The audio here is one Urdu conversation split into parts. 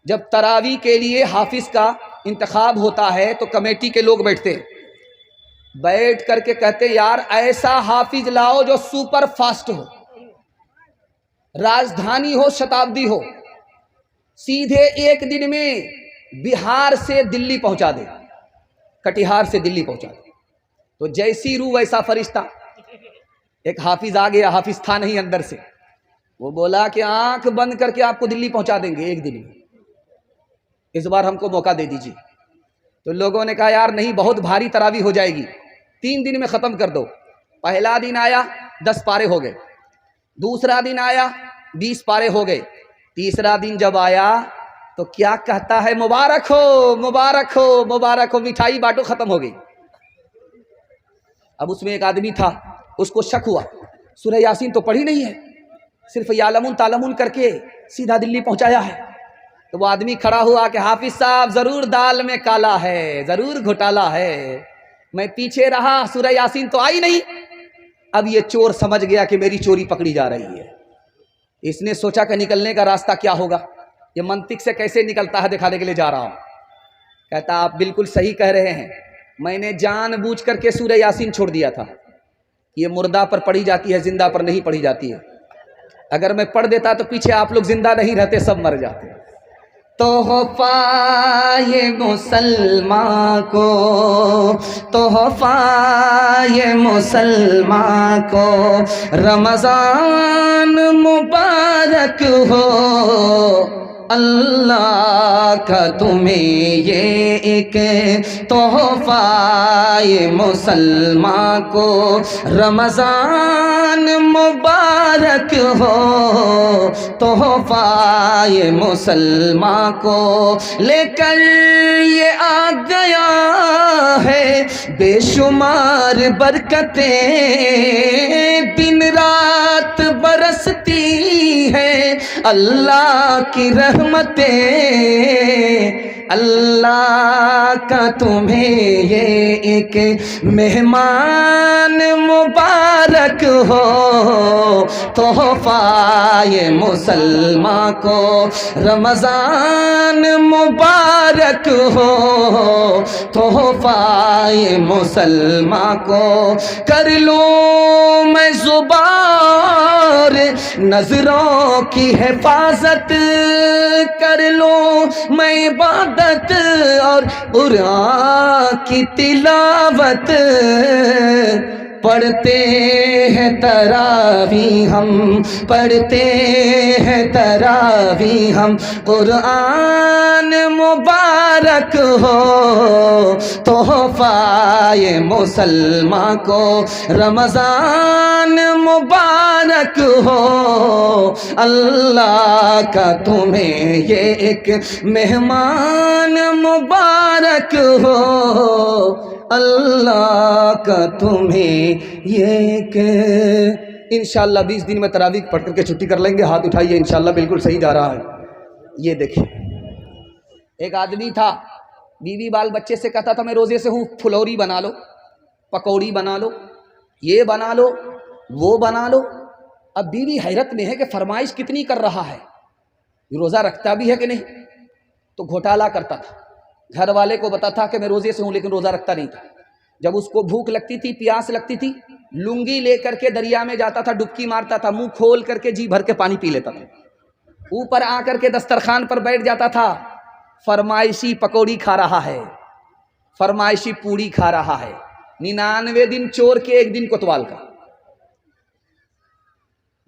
جب تراویح کے لیے حافظ کا انتخاب ہوتا ہے تو کمیٹی کے لوگ بیٹھتے ہیں، بیٹھ کر کے کہتے ہیں یار ایسا حافظ لاؤ جو سپر فاسٹ ہو، راجدھانی ہو، شتابدی ہو، سیدھے ایک دن میں بہار سے دلی پہنچا دے، کٹیہار سے دلی پہنچا دے۔ تو جیسی روح ویسا فرشتہ۔ ایک حافظ آ گیا، حافظ تھا نہیں اندر سے، وہ بولا کہ آنکھ بند کر کے آپ کو دلی پہنچا دیں گے ایک دن میں، اس بار ہم کو موقع دے دیجیے۔ تو لوگوں نے کہا یار نہیں، بہت بھاری تراویح ہو جائے گی، 3 دن میں ختم کر دو۔ پہلا دن آیا 10 پارے ہو گئے، دوسرا دن آیا 20 پارے ہو گئے، تیسرا دن جب آیا تو کیا کہتا ہے، مبارک ہو مبارک ہو مبارک ہو، مٹھائی بانٹو، ختم ہو گئی۔ اب اس میں ایک آدمی تھا، اس کو شک ہوا سورہ یاسین تو پڑھی نہیں ہے، صرف یعلمون تعلمون کر کے سیدھا دلی پہنچایا ہے۔ تو وہ آدمی کھڑا ہوا کہ حافظ صاحب ضرور دال میں کالا ہے، ضرور گھوٹالا ہے، میں پیچھے رہا سورہ یاسین تو آئی نہیں۔ اب یہ چور سمجھ گیا کہ میری چوری پکڑی جا رہی ہے، اس نے سوچا کہ نکلنے کا راستہ کیا ہوگا، یہ منطق سے کیسے نکلتا ہے دکھانے کے لیے جا رہا ہوں۔ کہتا آپ بالکل صحیح کہہ رہے ہیں، میں نے جان بوجھ کر کے سورہ یاسین چھوڑ دیا تھا، یہ مردہ پر پڑھی جاتی ہے، زندہ پر نہیں پڑھی جاتی ہے، اگر میں پڑھ دیتا تو پیچھے آپ لوگ زندہ نہیں رہتے، سب مر جاتے۔ تحفہ یہ مسلمان کو، تحفہ یہ مسلمان کو، رمضان مبارک ہو، اللہ کا تمہیں یہ ایک تحفہ یہ مسلمان کو، رمضان مبارک ہو، تحفہ یہ مسلمان کو، لے کر یہ آ گیا ہے بے شمار برکتیں، دن رات برستی ہے اللہ کی رحمتیں، اللہ کا تمہیں یہ ایک مہمان مبارک ہو، تحفہ یہ مسلمان کو، رمضان مبارک ہو، تحفہ یہ مسلمان کو، کر لوں میں زبان نظروں کی حفاظت، کر لوں میں عبادت اور قرآن کی تلاوت، پڑھتے ہیں تراویح ہم، پڑھتے ہیں تراویح ہم، قرآن مبارک ہو، تحفہ یہ مسلمان کو، رمضان مبارک ہو، اللہ کا تمہیں یہ ایک مہمان مبارک ہو، اللہ کا تمہیں یہ ایک۔ انشاءاللہ 20 دن میں تراویح پڑھ کر کے چھٹی کر لیں گے، ہاتھ اٹھائیے، انشاءاللہ بالکل صحیح جا رہا ہے۔ یہ دیکھیں، ایک آدمی تھا، بیوی بال بچے سے کہتا تھا میں روزے سے ہوں، پھلوری بنا لو، پکوڑی بنا لو، یہ بنا لو، وہ بنا لو۔ اب بیوی حیرت میں ہے کہ فرمائش کتنی کر رہا ہے، روزہ رکھتا بھی ہے کہ نہیں، تو گھوٹالا کرتا تھا، گھر والے کو بتا تھا کہ میں روزے سے ہوں لیکن روزہ رکھتا نہیں تھا۔ جب اس کو بھوک لگتی تھی، پیاس لگتی تھی، لنگی لے کر کے دریا میں جاتا تھا، ڈبکی مارتا تھا، منہ کھول کر کے جی بھر کے پانی پی لیتا تھا، اوپر آ کر کے دسترخوان پر بیٹھ جاتا تھا، فرمائشی پکوڑی کھا رہا ہے، فرمائشی پوڑی کھا رہا ہے، 99 دن چور کے 1 دن کوتوال کا۔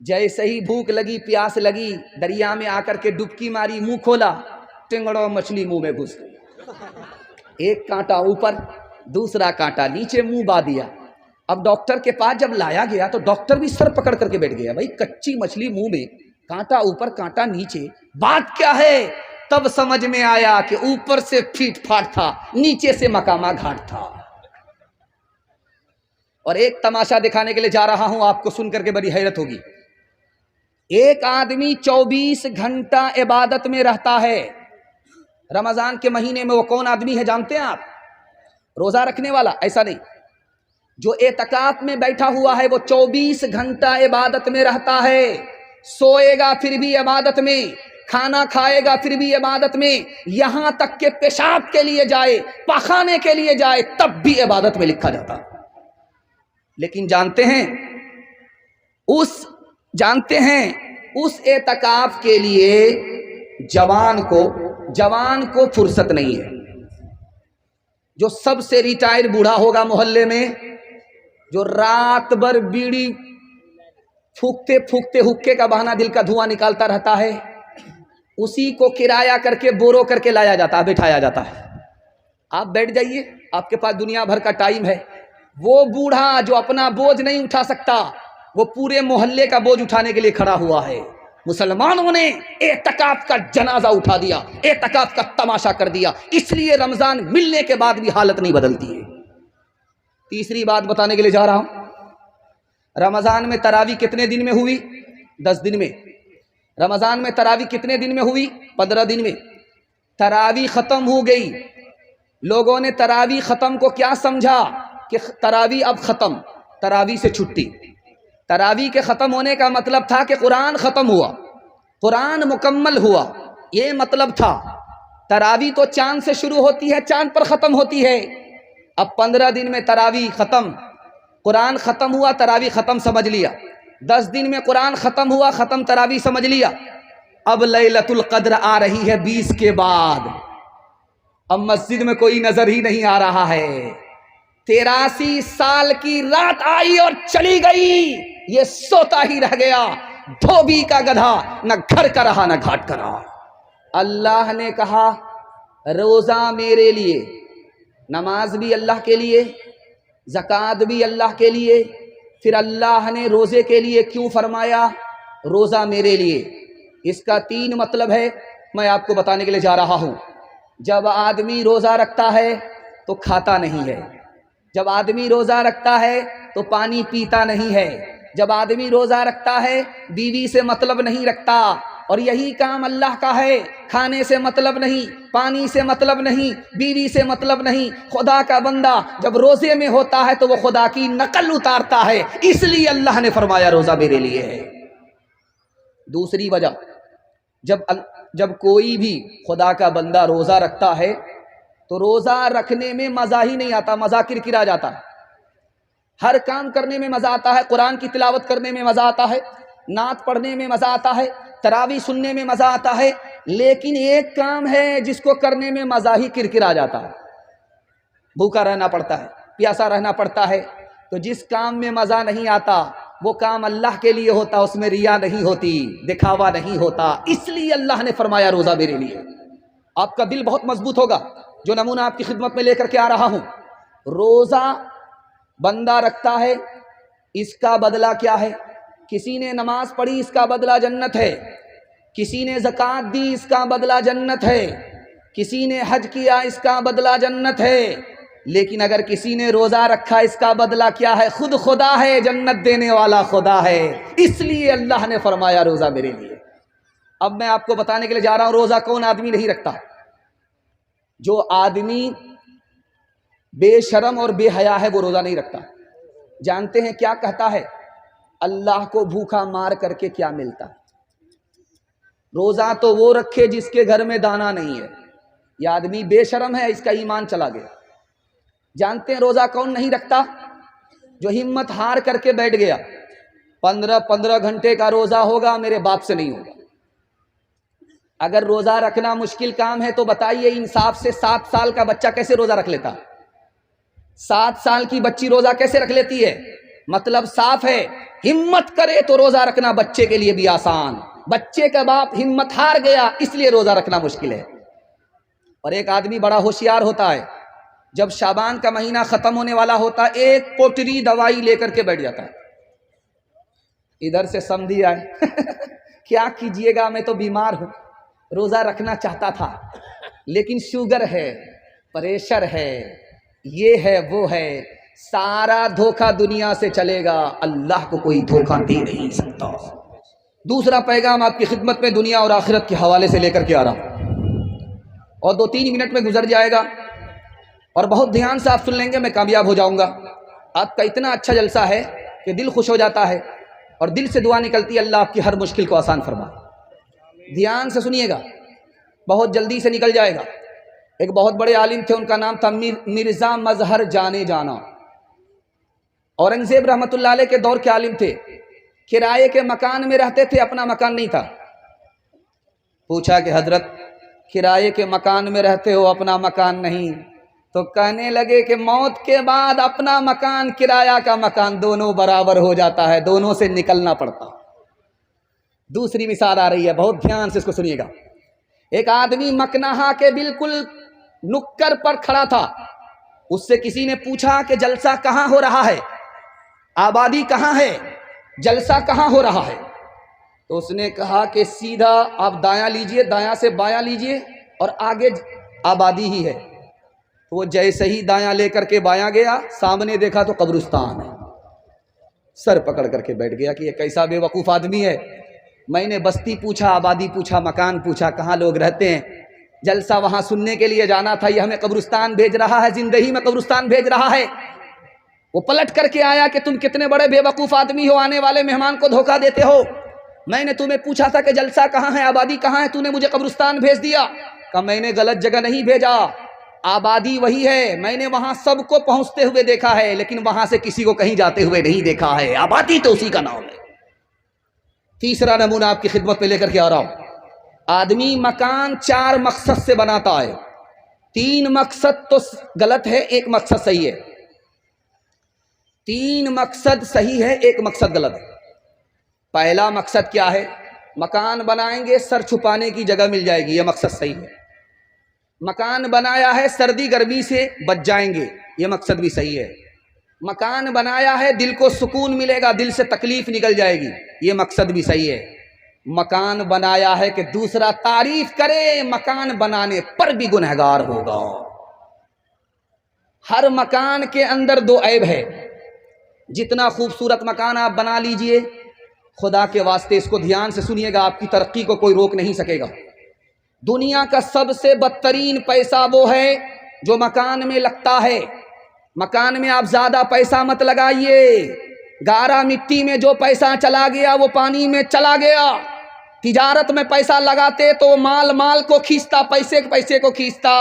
جیسے ہی بھوک لگی، پیاس لگی، دریا میں آ کر کے ڈبکی ماری، منہ کھولا، ٹنگڑوں مچھلی منہ میں گھس گئی، ایک کانٹا اوپر، دوسرا کانٹا نیچے، منہ با دیا۔ اب ڈاکٹر کے پاس جب لایا گیا تو ڈاکٹر بھی سر پکڑ کر کے بیٹھ گیا، بھائی کچی مچھلی منہ میں، کانٹا اوپر کانٹا نیچے، بات کیا ہے؟ تب سمجھ میں آیا کہ اوپر سے پھیٹ پھاٹ تھا، نیچے سے مقامہ گھاٹ تھا۔ اور ایک تماشا دکھانے کے لیے جا رہا ہوں، آپ کو سن کر کے بڑی حیرت ہوگی۔ ایک آدمی 24 گھنٹہ عبادت میں رہتا ہے، رمضان کے مہینے میں۔ وہ کون آدمی ہے جانتے ہیں آپ؟ روزہ رکھنے والا؟ ایسا نہیں، جو اعتکاف میں بیٹھا ہوا ہے وہ 24 گھنٹہ عبادت میں رہتا ہے، سوئے گا پھر بھی عبادت میں، کھانا کھائے گا پھر بھی عبادت میں، یہاں تک کہ پیشاب کے لیے جائے، پخانے کے لیے جائے، تب بھی عبادت میں لکھا جاتا۔ لیکن جانتے ہیں اس اعتکاف کے لیے جوان کو فرصت نہیں ہے۔ جو سب سے ریٹائر بوڑھا ہوگا محلے میں، جو رات بھر بیڑی پھونکتے پھونکتے حکے کا بہانہ دل کا دھواں نکالتا رہتا ہے، اسی کو کرایہ کر کے بورو کر کے لایا جاتا ہے، بٹھایا جاتا ہے۔ آپ بیٹھ جائیے، آپ کے پاس دنیا بھر کا ٹائم ہے۔ وہ بوڑھا جو اپنا بوجھ نہیں اٹھا سکتا، وہ پورے محلے کا بوجھ اٹھانے کے لیے کھڑا ہوا ہے۔ مسلمانوں نے اعتکاف کا جنازہ اٹھا دیا، اعتکاف کا تماشا کر دیا، اس لیے رمضان ملنے کے بعد بھی حالت نہیں بدلتی ہے۔ تیسری بات بتانے کے لیے جا رہا ہوں، رمضان میں تراویح کتنے دن میں ہوئی؟ 10 دن میں۔ رمضان میں تراویح کتنے دن میں ہوئی؟ 15 دن میں۔ تراویح ختم ہو گئی، لوگوں نے تراویح ختم کو کیا سمجھا کہ تراویح اب ختم، تراویح سے چھٹی۔ تراویح کے ختم ہونے کا مطلب تھا کہ قرآن ختم ہوا، قرآن مکمل ہوا، یہ مطلب تھا۔ تراویح تو چاند سے شروع ہوتی ہے، چاند پر ختم ہوتی ہے۔ اب 15 دن میں تراویح ختم، قرآن ختم ہوا، تراویح ختم سمجھ لیا۔ 10 دن میں قرآن ختم ہوا، ختم تراویح سمجھ لیا۔ اب لیلۃ القدر آ رہی ہے 20 کے بعد، اب مسجد میں کوئی نظر ہی نہیں آ رہا ہے۔ 83 سال کی رات آئی اور چلی گئی، یہ سوتا ہی رہ گیا، دھوبی کا گدھا، نہ گھر کا رہا نہ گھاٹ کا رہا۔ اللہ نے کہا روزہ میرے لیے، نماز بھی اللہ کے لیے، زکوٰۃ بھی اللہ کے لیے۔ پھر اللہ نے روزے کے لیے کیوں فرمایا روزہ میرے لیے؟ اس کا 3 مطلب ہے، میں آپ کو بتانے کے لیے جا رہا ہوں۔ جب آدمی روزہ رکھتا ہے تو کھاتا نہیں ہے، جب آدمی روزہ رکھتا ہے تو پانی پیتا نہیں ہے، جب آدمی روزہ رکھتا ہے بیوی سے مطلب نہیں رکھتا، اور یہی کام اللہ کا ہے، کھانے سے مطلب نہیں، پانی سے مطلب نہیں، بیوی سے مطلب نہیں۔ خدا کا بندہ جب روزے میں ہوتا ہے تو وہ خدا کی نقل اتارتا ہے، اس لیے اللہ نے فرمایا روزہ میرے لیے ہے۔ دوسری وجہ، جب کوئی بھی خدا کا بندہ روزہ رکھتا ہے تو روزہ رکھنے میں مزہ ہی نہیں آتا، مزہ کرکرا جاتا ہے۔ ہر کام کرنے میں مزہ آتا ہے، قرآن کی تلاوت کرنے میں مزہ آتا ہے، نعت پڑھنے میں مزہ آتا ہے، تراویح سننے میں مزہ آتا ہے، لیکن ایک کام ہے جس کو کرنے میں مزہ ہی کرکرا جاتا ہے، بھوکا رہنا پڑتا ہے، پیاسا رہنا پڑتا ہے۔ تو جس کام میں مزہ نہیں آتا وہ کام اللہ کے لیے ہوتا، اس میں ریا نہیں ہوتی، دکھاوا نہیں ہوتا، اس لیے اللہ نے فرمایا روزہ میرے لیے۔ آپ کا دل بہت مضبوط ہوگا، جو نمونہ آپ کی خدمت میں لے کر کے آ رہا ہوں۔ روزہ بندہ رکھتا ہے، اس کا بدلہ کیا ہے؟ کسی نے نماز پڑھی، اس کا بدلہ جنت ہے۔ کسی نے زکوٰۃ دی، اس کا بدلہ جنت ہے۔ کسی نے حج کیا، اس کا بدلہ جنت ہے۔ لیکن اگر کسی نے روزہ رکھا، اس کا بدلہ کیا ہے؟ خود خدا ہے، جنت دینے والا خدا ہے، اس لیے اللہ نے فرمایا روزہ میرے لیے۔ اب میں آپ کو بتانے کے لیے جا رہا ہوں روزہ کون آدمی نہیں رکھتا۔ جو آدمی بے شرم اور بے حیا ہے وہ روزہ نہیں رکھتا۔ جانتے ہیں کیا کہتا ہے؟ اللہ کو بھوکا مار کر کے کیا ملتا؟ روزہ تو وہ رکھے جس کے گھر میں دانا نہیں ہے۔ یہ آدمی بے شرم ہے، اس کا ایمان چلا گیا۔ جانتے ہیں روزہ کون نہیں رکھتا؟ جو ہمت ہار کر کے بیٹھ گیا، 15 گھنٹے کا روزہ ہوگا، میرے باپ سے نہیں ہوگا۔ اگر روزہ رکھنا مشکل کام ہے تو بتائیے انصاف سے 7 سال کا بچہ کیسے روزہ رکھ لیتا؟ 7 سال کی بچی روزہ کیسے رکھ لیتی ہے؟ مطلب صاف ہے، ہمت کرے تو روزہ رکھنا بچے کے لیے بھی آسان۔ بچے کا باپ ہمت ہار گیا، اس لیے روزہ رکھنا مشکل ہے۔ اور ایک آدمی بڑا ہوشیار ہوتا ہے، جب شعبان کا مہینہ ختم ہونے والا ہوتا ہے، ایک پوٹری دوائی لے کر کے بیٹھ جاتا ہے۔ ادھر سے سمجھی آئے کیا کیجئے گا، میں تو بیمار ہوں، روزہ رکھنا چاہتا تھا لیکن شوگر ہے، پریشر ہے، یہ ہے وہ ہے، سارا دھوکہ دنیا سے چلے گا، اللہ کو کوئی دھوکہ دے نہیں سکتا۔ دوسرا پیغام آپ کی خدمت میں دنیا اور آخرت کے حوالے سے لے کر کے آ رہا ہوں، اور 2-3 منٹ میں گزر جائے گا، اور بہت دھیان سے آپ سن لیں گے، میں کامیاب ہو جاؤں گا۔ آپ کا اتنا اچھا جلسہ ہے کہ دل خوش ہو جاتا ہے، اور دل سے دعا نکلتی ہے اللہ آپ کی ہر مشکل کو آسان فرمائے۔ دھیان سے سنیے گا، بہت جلدی سے نکل جائے گا۔ ایک بہت بڑے عالم تھے، ان کا نام تھا مرزا مظہر جانے جانا۔ اورنگزیب رحمۃ اللہ علیہ کے دور کے عالم تھے، کرائے کے مکان میں رہتے تھے، اپنا مکان نہیں تھا۔ پوچھا کہ حضرت کرائے کے مکان میں رہتے ہو، اپنا مکان نہیں، تو کہنے لگے کہ موت کے بعد اپنا مکان کرایہ کا مکان دونوں برابر ہو جاتا ہے، دونوں سے نکلنا پڑتا۔ دوسری مثال آ رہی ہے، بہت دھیان سے اس کو سنیے گا۔ ایک آدمی مکنہا کے بالکل نکڑ پر کھڑا تھا، اس سے کسی نے پوچھا کہ جلسہ کہاں ہو رہا ہے، آبادی کہاں ہے، جلسہ کہاں ہو رہا ہے؟ تو اس نے کہا کہ سیدھا آپ دایاں لیجئے، دایاں سے بایاں لیجئے اور آگے آبادی ہی ہے۔ تو وہ جیسے ہی دایاں لے کر کے بایاں گیا، سامنے دیکھا تو قبرستان ہے۔ سر پکڑ کر کے بیٹھ گیا کہ یہ کیسا بے وقوف آدمی ہے۔ میں نے بستی پوچھا، آبادی پوچھا، مکان پوچھا، کہاں لوگ رہتے ہیں، جلسہ وہاں سننے کے لیے جانا تھا، یہ ہمیں قبرستان بھیج رہا ہے، زندگی میں قبرستان بھیج رہا ہے۔ وہ پلٹ کر کے آیا کہ تم کتنے بڑے بے وقوف آدمی ہو، آنے والے مہمان کو دھوکہ دیتے ہو۔ میں نے تمہیں پوچھا تھا کہ جلسہ کہاں ہے، آبادی کہاں ہے، تو نے مجھے قبرستان بھیج دیا۔ کہ میں نے غلط جگہ نہیں بھیجا، آبادی وہی ہے، میں نے وہاں سب کو پہنچتے ہوئے دیکھا ہے، لیکن وہاں سے کسی کو کہیں جاتے ہوئے نہیں دیکھا ہے، آبادی تو اسی کا نام ہے۔ تیسرا نمونہ آپ کی خدمت میں لے کر کے آ رہا ہوں۔ آدمی مکان 4 مقصد سے بناتا ہے، 3 مقصد تو غلط ہے، 1 مقصد صحیح ہے۔ 3 مقصد صحیح ہے، 1 مقصد غلط ہے۔ پہلا مقصد کیا ہے؟ مکان بنائیں گے سر چھپانے کی جگہ مل جائے گی، یہ مقصد صحیح ہے۔ مکان بنایا ہے سردی گرمی سے بچ جائیں گے، یہ مقصد بھی صحیح ہے۔ مکان بنایا ہے دل کو سکون ملے گا، دل سے تکلیف نکل جائے گی، یہ مقصد بھی صحیح ہے۔ مکان بنایا ہے کہ دوسرا تعریف کرے، مکان بنانے پر بھی گنہگار ہوگا۔ ہر مکان کے اندر 2 عیب ہے۔ جتنا خوبصورت مکان آپ بنا لیجئے، خدا کے واسطے اس کو دھیان سے سنیے گا، آپ کی ترقی کو کوئی روک نہیں سکے گا۔ دنیا کا سب سے بدترین پیسہ وہ ہے جو مکان میں لگتا ہے۔ مکان میں آپ زیادہ پیسہ مت لگائیے، گارا مٹی میں جو پیسہ چلا گیا وہ پانی میں چلا گیا۔ تجارت میں پیسہ لگاتے تو مال کو کھینچتا، پیسے کو کھینچتا۔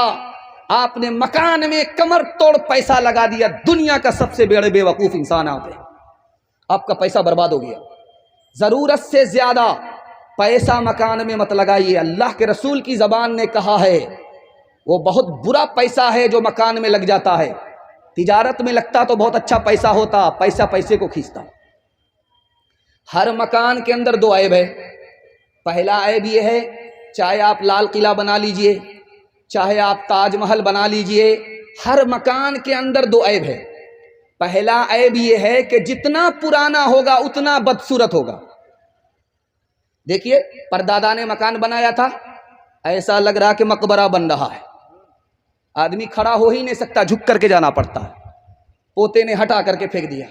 آپ نے مکان میں کمر توڑ پیسہ لگا دیا، دنیا کا سب سے بڑے بے وقوف انسان آپ ہیں، آپ کا پیسہ برباد ہو گیا۔ ضرورت سے زیادہ پیسہ مکان میں مت لگائیے، اللہ کے رسول کی زبان نے کہا ہے وہ بہت برا پیسہ ہے جو مکان میں لگ جاتا ہے۔ تجارت میں لگتا تو بہت اچھا پیسہ ہوتا، پیسے کو کھینچتا۔ ہر مکان کے اندر 2 عیب ہے۔ پہلا عیب یہ ہے، چاہے آپ لال قلعہ بنا لیجئے، چاہے آپ تاج محل بنا لیجئے، ہر مکان کے اندر 2 عیب ہے۔ پہلا عیب یہ ہے کہ جتنا پرانا ہوگا اتنا بدصورت ہوگا۔ دیکھیے پردادا نے مکان بنایا تھا، ایسا لگ رہا کہ مقبرہ بن رہا ہے، آدمی کھڑا ہو ہی نہیں سکتا، جھک کر کے جانا پڑتا ہے۔ پوتے نے ہٹا کر کے پھینک دیا،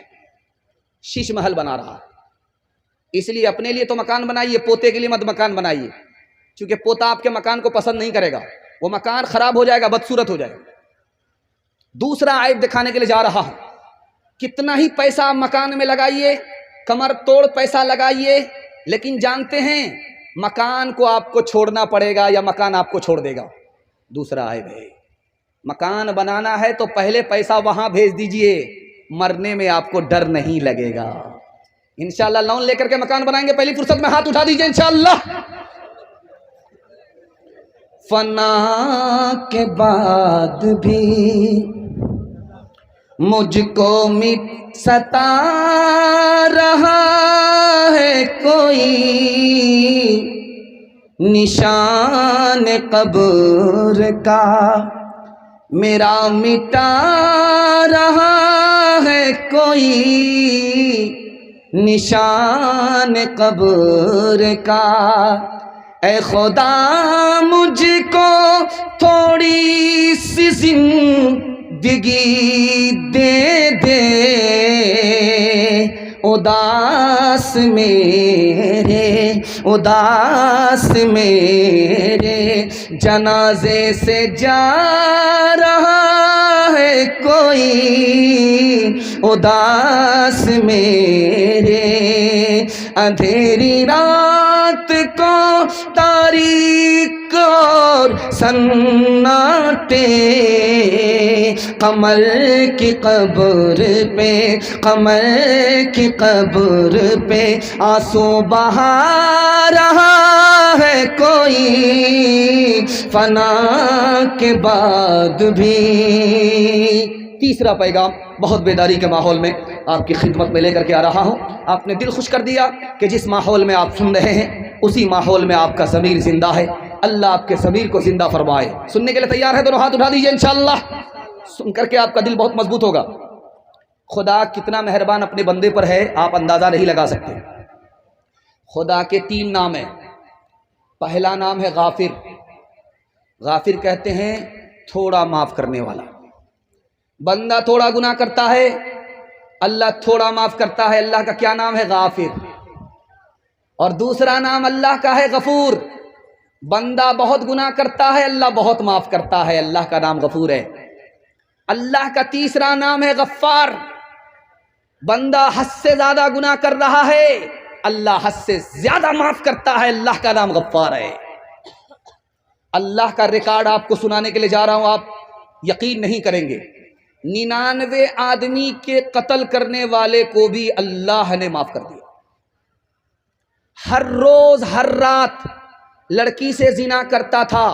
شیش محل بنا رہا ہے۔ اس لیے اپنے لیے تو مکان بنائیے، پوتے کے لیے مت مکان بنائیے، کیونکہ پوتا آپ کے مکان کو پسند نہیں کرے گا، وہ مکان خراب ہو جائے گا، بدصورت ہو جائے گا۔ دوسرا عیب دکھانے کے لیے جا رہا ہوں، کتنا ہی پیسہ آپ مکان میں لگائیے، کمر توڑ پیسہ لگائیے، لیکن جانتے ہیں مکان کو آپ کو چھوڑنا پڑے گا یا مکان آپ کو چھوڑ دے گا۔ دوسرا عیب ہے، مکان بنانا ہے تو پہلے پیسہ وہاں بھیج دیجئے، مرنے میں آپ کو ڈر نہیں لگے گا۔ انشاءاللہ لون لے کر کے مکان بنائیں گے، پہلی فرصت میں ہاتھ اٹھا دیجئے انشاءاللہ۔ فنا کے بعد بھی مجھ کو ستا رہا ہے کوئی، نشان قبر کا میرا مٹا رہا ہے کوئی، نشان قبر کا۔ اے خدا مجھ کو تھوڑی سی زندگی دے دے، اداس میرے جنازے سے جا رہا ہے کوئی، اداس میرے اندھیری رات رات کو تاریک اور سناٹے، قمر کی قبر پہ، قمر کی قبر پہ آنسو بہا رہا ہے کوئی، فنا کے بعد بھی۔ تیسرا پیغام بہت بیداری کے ماحول میں آپ کی خدمت میں لے کر کے آ رہا ہوں۔ آپ نے دل خوش کر دیا کہ جس ماحول میں آپ سن رہے ہیں اسی ماحول میں آپ کا ضمیر زندہ ہے۔ اللہ آپ کے ضمیر کو زندہ فرمائے۔ سننے کے لیے تیار ہے؟ دونوں ہاتھ اٹھا دیجئے انشاءاللہ۔ سن کر کے آپ کا دل بہت مضبوط ہوگا۔ خدا کتنا مہربان اپنے بندے پر ہے آپ اندازہ نہیں لگا سکتے۔ خدا کے 3 نام ہیں۔ پہلا نام ہے غافر۔ غافر کہتے ہیں تھوڑا معاف کرنے والا۔ بندہ تھوڑا گناہ کرتا ہے، اللہ تھوڑا معاف کرتا ہے، اللہ کا کیا نام ہے؟ غافر۔ اور دوسرا نام اللہ کا ہے غفور۔ بندہ بہت گناہ کرتا ہے، اللہ بہت معاف کرتا ہے، اللہ کا نام غفور ہے۔ اللہ کا تیسرا نام ہے غفار۔ بندہ حد سے زیادہ گناہ کر رہا ہے، اللہ حد سے زیادہ معاف کرتا ہے، اللہ کا نام غفار ہے۔ اللہ کا ریکارڈ آپ کو سنانے کے لیے جا رہا ہوں، آپ یقین نہیں کریں گے۔ 99 آدمی کے قتل کرنے والے کو بھی اللہ نے معاف کر دیا۔ ہر روز ہر رات لڑکی سے زنا کرتا تھا،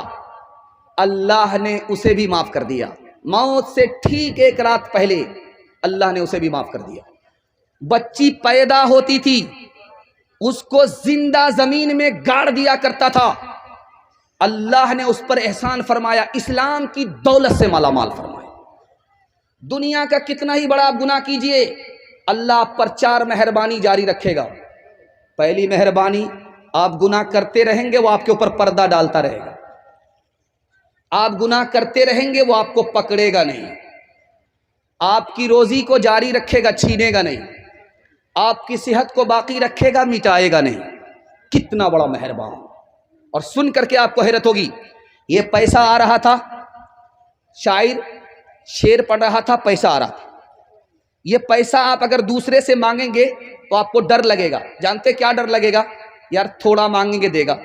اللہ نے اسے بھی معاف کر دیا۔ موت سے ٹھیک 1 رات پہلے اللہ نے اسے بھی معاف کر دیا۔ بچی پیدا ہوتی تھی، اس کو زندہ زمین میں گاڑ دیا کرتا تھا، اللہ نے اس پر احسان فرمایا، اسلام کی دولت سے مالا مال فرمایا۔ دنیا کا کتنا ہی بڑا آپ گناہ کیجئے، اللہ آپ پر 4 مہربانی جاری رکھے گا۔ پہلی مہربانی، آپ گناہ کرتے رہیں گے وہ آپ کے اوپر پردہ ڈالتا رہے گا۔ آپ گناہ کرتے رہیں گے وہ آپ کو پکڑے گا نہیں، آپ کی روزی کو جاری رکھے گا، چھینے گا نہیں، آپ کی صحت کو باقی رکھے گا، مٹائے گا نہیں۔ کتنا بڑا مہربان۔ اور سن کر کے آپ کو حیرت ہوگی، یہ پیسہ آ رہا تھا، شاعر شعر پڑھ رہا تھا، پیسہ آ رہا تھا۔ یہ پیسہ آپ اگر دوسرے سے مانگیں گے تو آپ کو ڈر لگے گا۔ جانتے کیا ڈر لگے گا؟ یار تھوڑا مانگیں گے دے گا،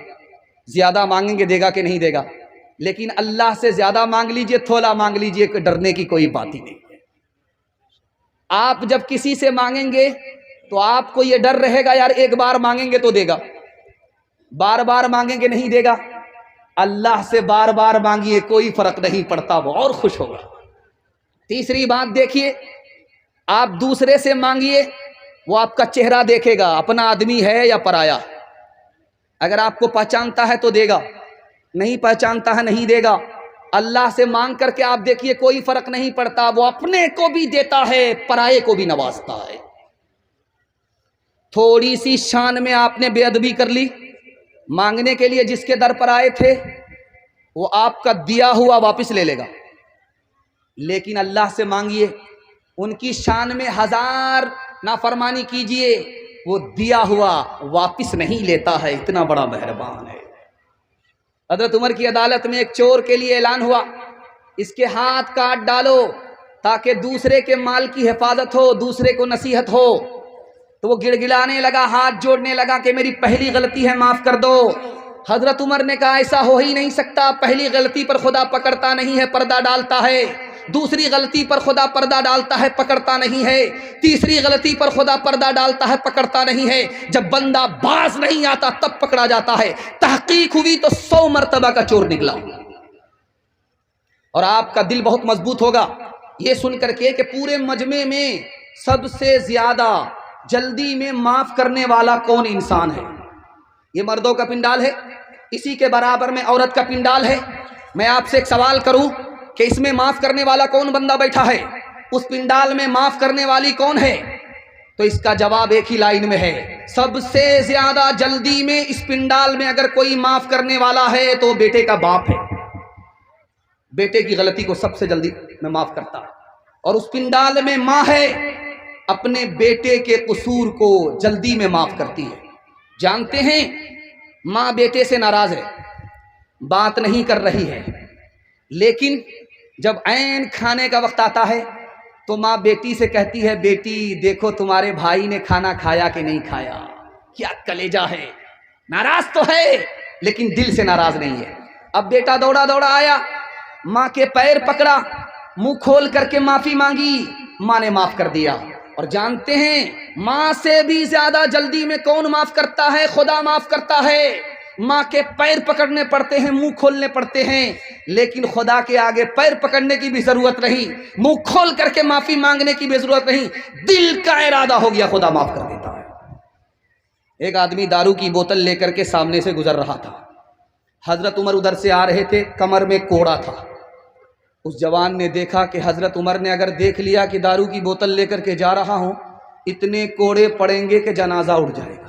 زیادہ مانگیں گے دے گا کہ نہیں دے گا۔ لیکن اللہ سے زیادہ مانگ لیجئے، تھوڑا مانگ لیجئے، ڈرنے کی کوئی بات ہی نہیں ہے۔ آپ جب کسی سے مانگیں گے تو آپ کو یہ ڈر رہے گا، یار 1 بار مانگیں گے تو دے گا، بار بار مانگیں گے نہیں دے گا۔ اللہ سے بار بار مانگیے، کوئی فرق نہیں پڑتا، وہ اور خوش ہوگا۔ تیسری بات دیکھیے، آپ دوسرے سے مانگیے، وہ آپ کا چہرہ دیکھے گا، اپنا آدمی ہے یا پرایا۔ اگر آپ کو پہچانتا ہے تو دے گا، نہیں پہچانتا ہے نہیں دے گا۔ اللہ سے مانگ کر کے آپ دیکھیے، کوئی فرق نہیں پڑتا، وہ اپنے کو بھی دیتا ہے، پرائے کو بھی نوازتا ہے۔ تھوڑی سی شان میں آپ نے بے ادبی کر لی، مانگنے کے لیے جس کے در پر آئے تھے وہ آپ کا دیا ہوا واپس لے لے گا، لیکن اللہ سے مانگیے، ان کی شان میں 1000 نافرمانی کیجئے، وہ دیا ہوا واپس نہیں لیتا ہے، اتنا بڑا مہربان ہے۔ حضرت عمر کی عدالت میں ایک چور کے لیے اعلان ہوا، اس کے ہاتھ کاٹ ڈالو تاکہ دوسرے کے مال کی حفاظت ہو، دوسرے کو نصیحت ہو۔ تو وہ گڑ گڑانے لگا، ہاتھ جوڑنے لگا کہ میری پہلی غلطی ہے، معاف کر دو۔ حضرت عمر نے کہا ایسا ہو ہی نہیں سکتا، پہلی غلطی پر خدا پکڑتا نہیں ہے، پردہ ڈالتا ہے۔ دوسری غلطی پر خدا پردہ ڈالتا ہے، پکڑتا نہیں ہے۔ تیسری غلطی پر خدا پردہ ڈالتا ہے، پکڑتا نہیں ہے۔ جب بندہ باز نہیں آتا تب پکڑا جاتا ہے۔ تحقیق ہوئی تو 100 مرتبہ کا چور نکلا۔ اور آپ کا دل بہت مضبوط ہوگا یہ سن کر کے کہ پورے مجمع میں سب سے زیادہ جلدی میں معاف کرنے والا کون انسان ہے؟ یہ مردوں کا پنڈال ہے، اسی کے برابر میں عورت کا پنڈال ہے۔ میں آپ سے ایک سوال کروں کہ اس میں معاف کرنے والا کون بندہ بیٹھا ہے؟ اس پنڈال میں معاف کرنے والی کون ہے؟ تو اس کا جواب ایک ہی لائن میں ہے، سب سے زیادہ جلدی میں اس پنڈال میں اگر کوئی معاف کرنے والا ہے تو بیٹے کا باپ ہے۔ بیٹے کی غلطی کو سب سے جلدی میں معاف کرتا ہے۔ اور اس پنڈال میں ماں ہے، اپنے بیٹے کے قصور کو جلدی میں معاف کرتی ہے۔ جانتے ہیں ماں بیٹے سے ناراض ہے، بات نہیں کر رہی ہے، لیکن جب عین کھانے کا وقت آتا ہے تو ماں بیٹی سے کہتی ہے بیٹی دیکھو تمہارے بھائی نے کھانا کھایا کہ نہیں کھایا، کیا کلیجہ ہے۔ ناراض تو ہے لیکن دل سے ناراض نہیں ہے۔ اب بیٹا دوڑا دوڑا آیا، ماں کے پیر پکڑا، منہ کھول کر کے معافی مانگی، ماں نے معاف کر دیا۔ اور جانتے ہیں ماں سے بھی زیادہ جلدی میں کون معاف کرتا ہے؟ خدا معاف کرتا ہے۔ ماں کے پیر پکڑنے پڑتے ہیں، منہ کھولنے پڑتے ہیں، لیکن خدا کے آگے پیر پکڑنے کی بھی ضرورت نہیں، منہ کھول کر کے معافی مانگنے کی بھی ضرورت نہیں، دل کا ارادہ ہو گیا خدا معاف کر دیتا ہے۔ ایک آدمی دارو کی بوتل لے کر کے سامنے سے گزر رہا تھا، حضرت عمر ادھر سے آ رہے تھے، کمر میں کوڑا تھا۔ اس جوان نے دیکھا کہ حضرت عمر نے اگر دیکھ لیا کہ دارو کی بوتل لے کر کے جا رہا ہوں، اتنے کوڑے پڑیں گے کہ جنازہ اٹھ جائے گا۔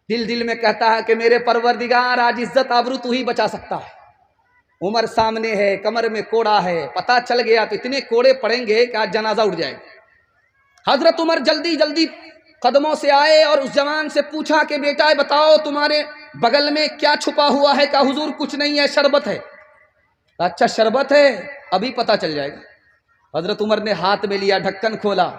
دل میں کہتا ہے کہ میرے پروردگار آج عزت آبرو تو ہی بچا سکتا ہے۔ عمر سامنے ہے، کمر میں کوڑا ہے، پتہ چل گیا تو اتنے کوڑے پڑیں گے کہ آج جنازہ اٹھ جائے گا۔ حضرت عمر جلدی جلدی قدموں سے آئے اور اس جوان سے پوچھا کہ بیٹا بتاؤ تمہارے بغل میں کیا چھپا ہوا ہے؟ کہا حضور کچھ نہیں ہے، شربت ہے۔ اچھا شربت ہے، ابھی پتہ چل جائے گا۔ حضرت عمر نے ہاتھ میں لیا، ڈھکن کھولا،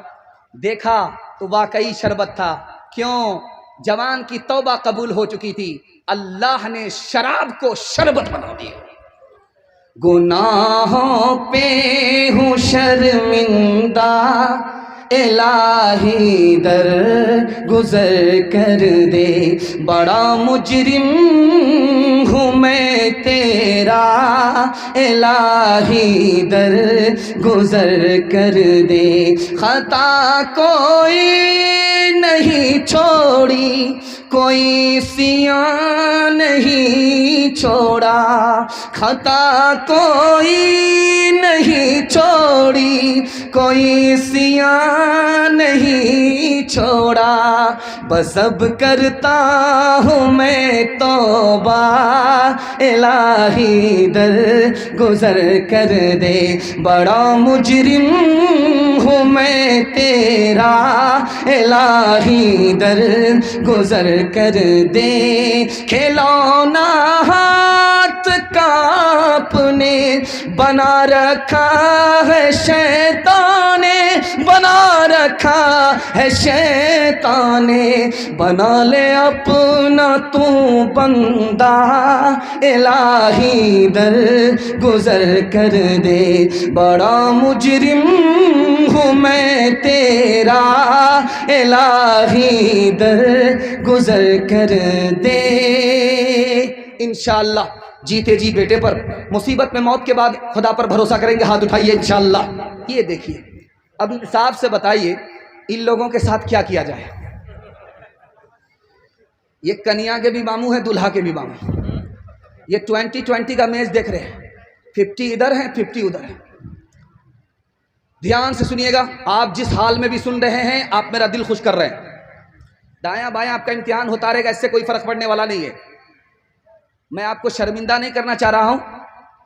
دیکھا تو واقعی شربت تھا۔ کیوں؟ جوان کی توبہ قبول ہو چکی تھی، اللہ نے شراب کو شربت بنا دیا۔ گناہوں پہ ہوں شرمندہ، الہی در گزر کر دے، بڑا مجرم ہوں میں تیرا، الہی در گزر کر دے۔ خطا کوئی نہیں چھوڑی، کوئی سیاہ نہیں چھوڑا، خطا کوئی نہیں چھوڑی، کوئی سیاہ نہیں چھوڑا، بس اب کرتا ہوں میں توبہ، الہی در گزر کر دے، بڑا مجرم ہوں میں تیرا، الہی در گزر کر دے۔ کھلونا ہاتھ کا اپنے بنا رکھا ہے شیطان نے، بنا رکھا ہے شیطان نے، بنا لے اپنا تو بندہ، الہی در گزر کر دے، بڑا مجرم ہوں میں تیرا، الہی در گزر کر دے۔ انشاءاللہ جیتے جی بیٹے پر، مصیبت میں موت کے بعد خدا پر بھروسہ کریں گے، ہاتھ اٹھائیے انشاءاللہ۔ یہ دیکھیے اب انصاف سے بتائیے ان لوگوں کے ساتھ کیا کیا جائے۔ یہ کنیا کے بھی ماموں ہیں، دلہا کے بھی ماموں۔ یہ 2020 کا میچ دیکھ رہے ہیں، 50 ادھر ہیں 50 ادھر ہیں۔ دھیان سے سنیے گا، آپ جس حال میں بھی سن رہے ہیں آپ میرا دل خوش کر رہے ہیں۔ دایاں بایاں آپ کا امتحان ہوتا رہے گا، اس سے کوئی فرق پڑنے والا نہیں ہے۔ میں آپ کو شرمندہ نہیں کرنا چاہ رہا ہوں،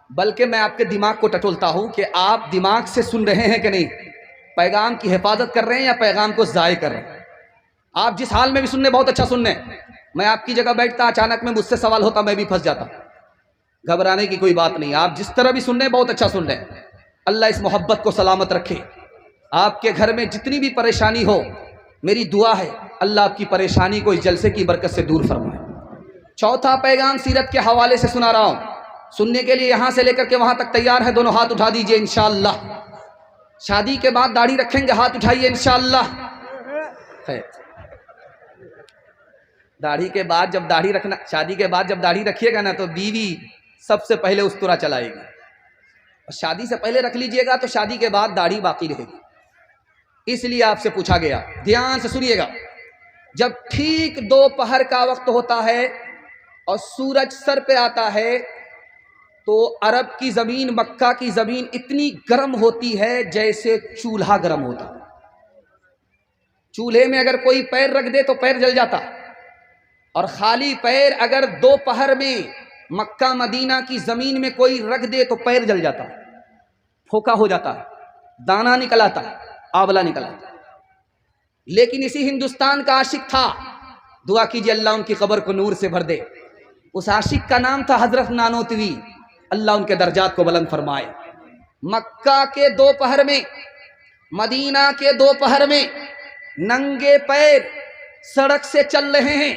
بلکہ میں آپ کے دماغ کو ٹٹولتا ہوں کہ آپ دماغ سے سن رہے ہیں کہ نہیں، پیغام کی حفاظت کر رہے ہیں یا پیغام کو ضائع کر رہے ہیں۔ آپ جس حال میں بھی سننے، بہت اچھا سننے، میں آپ کی جگہ بیٹھتا، اچانک میں مجھ سے سوال ہوتا، میں بھی پھنس جاتا۔ گھبرانے کی کوئی بات نہیں، آپ جس طرح بھی سن رہے بہت اچھا سن رہے ہیں۔ اللہ اس محبت کو سلامت رکھے۔ آپ کے گھر میں جتنی بھی پریشانی ہو، میری دعا ہے اللہ آپ کی پریشانی کو اس جلسے کی برکت سے دور فرمائے۔ چوتھا پیغام سیرت کے حوالے سے سنا رہا ہوں، سننے کے لیے یہاں سے لے کر کے وہاں تک تیار ہے؟ دونوں ہاتھ اٹھا دیجئے انشاءاللہ۔ شادی کے بعد داڑھی رکھیں گے؟ ہاتھ اٹھائیے انشاءاللہ۔ خیر، داڑھی کے بعد جب داڑھی رکھنا، شادی کے بعد جب داڑھی رکھیے گا نا تو بیوی سب سے پہلے استرا چلائے گی، اور شادی سے پہلے رکھ لیجئے گا تو شادی کے بعد داڑھی باقی رہے گی۔ اس لیے آپ سے پوچھا گیا، دھیان سے سنیے گا، جب ٹھیک دوپہر کا وقت ہوتا ہے اور سورج سر پہ آتا ہے تو عرب کی زمین، مکہ کی زمین اتنی گرم ہوتی ہے جیسے چولہا گرم ہوتا ہے۔ چولہے میں اگر کوئی پیر رکھ دے تو پیر جل جاتا، اور خالی پیر اگر دوپہر میں مکہ مدینہ کی زمین میں کوئی رکھ دے تو پیر جل جاتا، پھوکا ہو جاتا ہے، دانا نکل آتا ہے، آبلہ نکل آتا ہے۔ لیکن اسی ہندوستان کا عاشق تھا، دعا کیجئے اللہ ان کی قبر کو نور سے بھر دے، اس عاشق کا نام تھا حضرت نانوتوی، اللہ ان کے درجات کو بلند فرمائے۔ مکہ کے دوپہر میں، مدینہ کے دوپہر میں ننگے پیر سڑک سے چل رہے ہیں،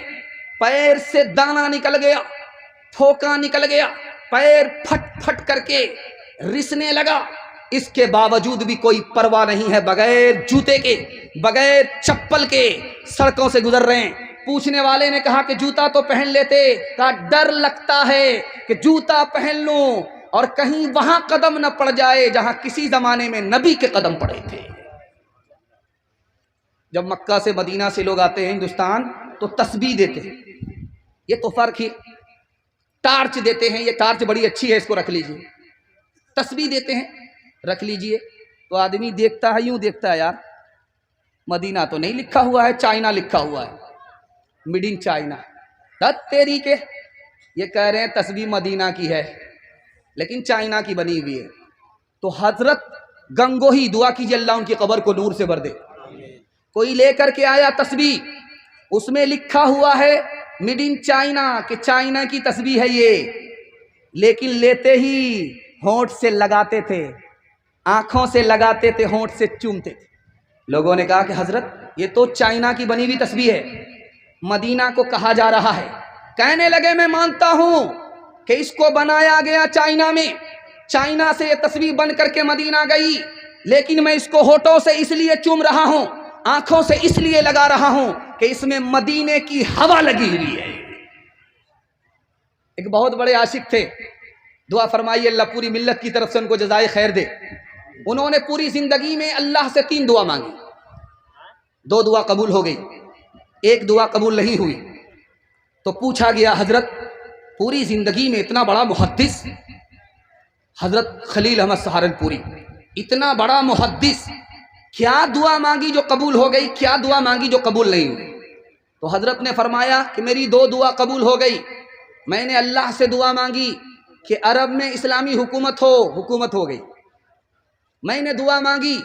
پیر سے دانا نکل گیا، پھوکا نکل گیا، پیر پھٹ پھٹ کر کے رسنے لگا، اس کے باوجود بھی کوئی پرواہ نہیں ہے، بغیر جوتے کے، بغیر چپل کے سڑکوں سے گزر رہے ہیں۔ پوچھنے والے نے کہا کہ جوتا تو پہن لیتے، کہا ڈر لگتا ہے کہ جوتا پہن لوں اور کہیں وہاں قدم نہ پڑ جائے جہاں کسی زمانے میں نبی کے قدم پڑے تھے۔ جب مکہ سے مدینہ سے لوگ آتے ہیں ہندوستان تو تسبیح دیتے ہیں، یہ تو فرق ہی، ٹارچ دیتے ہیں، یہ ٹارچ بڑی اچھی ہے، اس کو رکھ لیجئے، تسبیح دیتے ہیں، رکھ لیجئے، تو آدمی دیکھتا ہے، یوں دیکھتا ہے، یار مدینہ تو نہیں لکھا ہوا ہے، چائنا لکھا ہوا ہے، میڈ ان چائنا، تیری کے، یہ کہہ رہے ہیں تسبیح مدینہ کی ہے لیکن چائنا کی بنی ہوئی ہے۔ تو حضرت گنگوہی دعا کیجئے اللہ ان کی قبر کو نور سے بھر دے، کوئی لے کر کے آیا تسبیح، اس میں لکھا ہوا ہے میڈ ان چائنا، کہ چائنا کی تسبیح ہے یہ، لیکن لیتے ہی ہونٹ سے لگاتے تھے، آنکھوں سے لگاتے تھے، ہونٹ سے چومتے تھے۔ لوگوں نے کہا کہ حضرت یہ تو چائنا کی بنی ہوئی تسبیح ہے، مدینہ کو کہا جا رہا ہے۔ کہنے لگے میں مانتا ہوں کہ اس کو بنایا گیا چائنا میں، چائنا سے یہ تسبیح بن کر کے مدینہ گئی، لیکن میں اس کو ہونٹوں سے اس لیے چوم رہا ہوں، آنکھوں سے اس لیے لگا رہا ہوں کہ اس میں مدینے کی ہوا لگی ہوئی ہے۔ ایک بہت بڑے عاشق تھے، دعا فرمائیے اللہ پوری ملت کی طرف سے ان کو جزائے خیر دے۔ انہوں نے پوری زندگی میں اللہ سے 3 دعا مانگی، 2 دعا قبول ہو گئی، 1 دعا قبول نہیں ہوئی۔ تو پوچھا گیا حضرت پوری زندگی میں اتنا بڑا محدث حضرت خلیل احمد سہارنپوری، اتنا بڑا محدث، کیا دعا مانگی جو قبول ہو گئی، کیا دعا مانگی جو قبول نہیں ہوئی؟ تو حضرت نے فرمایا کہ میری 2 دعا قبول ہو گئی، میں نے اللہ سے دعا مانگی کہ عرب میں اسلامی حکومت ہو، حکومت ہو گئی۔ میں نے دعا مانگی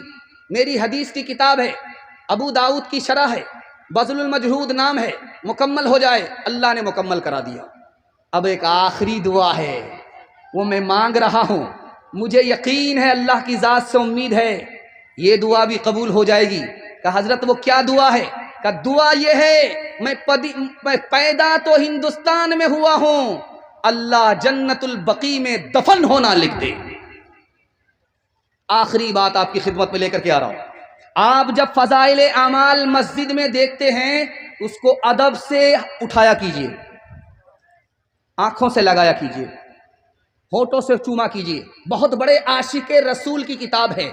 میری حدیث کی کتاب ہے، ابو داؤد کی شرح ہے، بذل المجہود نام ہے، مکمل ہو جائے، اللہ نے مکمل کرا دیا۔ اب ایک آخری دعا ہے، وہ میں مانگ رہا ہوں، مجھے یقین ہے اللہ کی ذات سے امید ہے یہ دعا بھی قبول ہو جائے گی۔ کہ حضرت وہ کیا دعا ہے؟ کہ دعا یہ ہے میں پیدا تو ہندوستان میں ہوا ہوں، اللہ جنت البقیع میں دفن ہونا لکھ دے۔ آخری بات آپ کی خدمت میں لے کر کے آ رہا ہوں، آپ جب فضائل اعمال مسجد میں دیکھتے ہیں اس کو ادب سے اٹھایا کیجئے، آنکھوں سے لگایا کیجئے، ہونٹوں سے چوما کیجئے۔ بہت بڑے عاشق رسول کی کتاب ہے،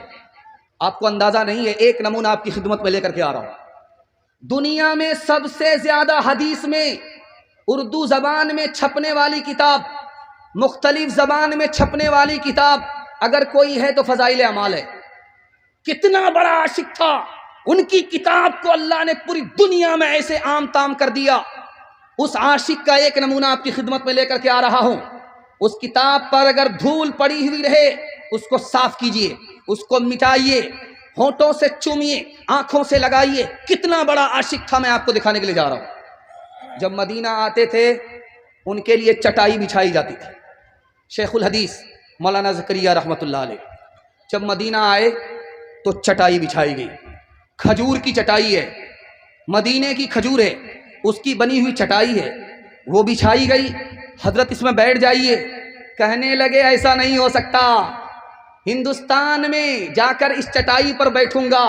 آپ کو اندازہ نہیں ہے، ایک نمونہ آپ کی خدمت میں لے کر کے آ رہا ہوں۔ دنیا میں سب سے زیادہ حدیث میں اردو زبان میں چھپنے والی کتاب، مختلف زبان میں چھپنے والی کتاب اگر کوئی ہے تو فضائل اعمال ہے۔ کتنا بڑا عاشق تھا، ان کی کتاب کو اللہ نے پوری دنیا میں ایسے عام تام کر دیا۔ اس عاشق کا ایک نمونہ آپ کی خدمت میں لے کر کے آ رہا ہوں۔ اس کتاب پر اگر دھول پڑی ہوئی رہے اس کو صاف کیجئے، اس کو مٹائیے، ہونٹوں سے چومیے، آنکھوں سے لگائیے۔ کتنا بڑا عاشق تھا میں آپ کو دکھانے کے لیے جا رہا ہوں۔ جب مدینہ آتے تھے ان کے لیے چٹائی بچھائی جاتی تھی۔ شیخ الحدیث مولانا زکریا رحمۃ اللہ علیہ جب مدینہ آئے تو چٹائی بچھائی گئی، کھجور کی چٹائی ہے، مدینے کی کھجور ہے، اس کی بنی ہوئی چٹائی ہے، وہ بچھائی گئی۔ حضرت اس میں بیٹھ جائیے، کہنے لگے ایسا نہیں ہو سکتا، ہندوستان میں جا کر اس چٹائی پر بیٹھوں گا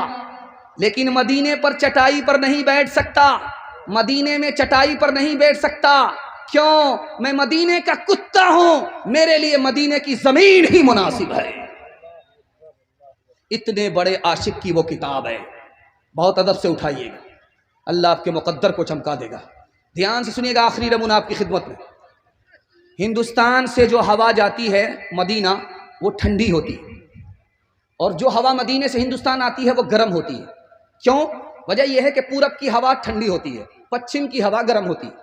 لیکن مدینے پر چٹائی پر نہیں بیٹھ سکتا، مدینے میں چٹائی پر نہیں بیٹھ سکتا۔ کیوں؟ میں مدینے کا کتا ہوں، میرے لیے مدینے کی زمین ہی مناسب ہے۔ اتنے بڑے عاشق کی وہ کتاب ہے، بہت ادب سے اٹھائیے گا، اللہ آپ کے مقدر کو چمکا دے گا۔ دھیان سے سنیے گا، آخری نمونہ آپ کی خدمت میں۔ ہندوستان سے جو ہوا جاتی ہے مدینہ وہ ٹھنڈی ہوتی ہے، اور جو ہوا مدینے سے ہندوستان آتی ہے وہ گرم ہوتی ہے۔ کیوں؟ وجہ یہ ہے کہ پورب کی ہوا ٹھنڈی ہوتی ہے، پچھم کی ہوا گرم ہوتی ہے۔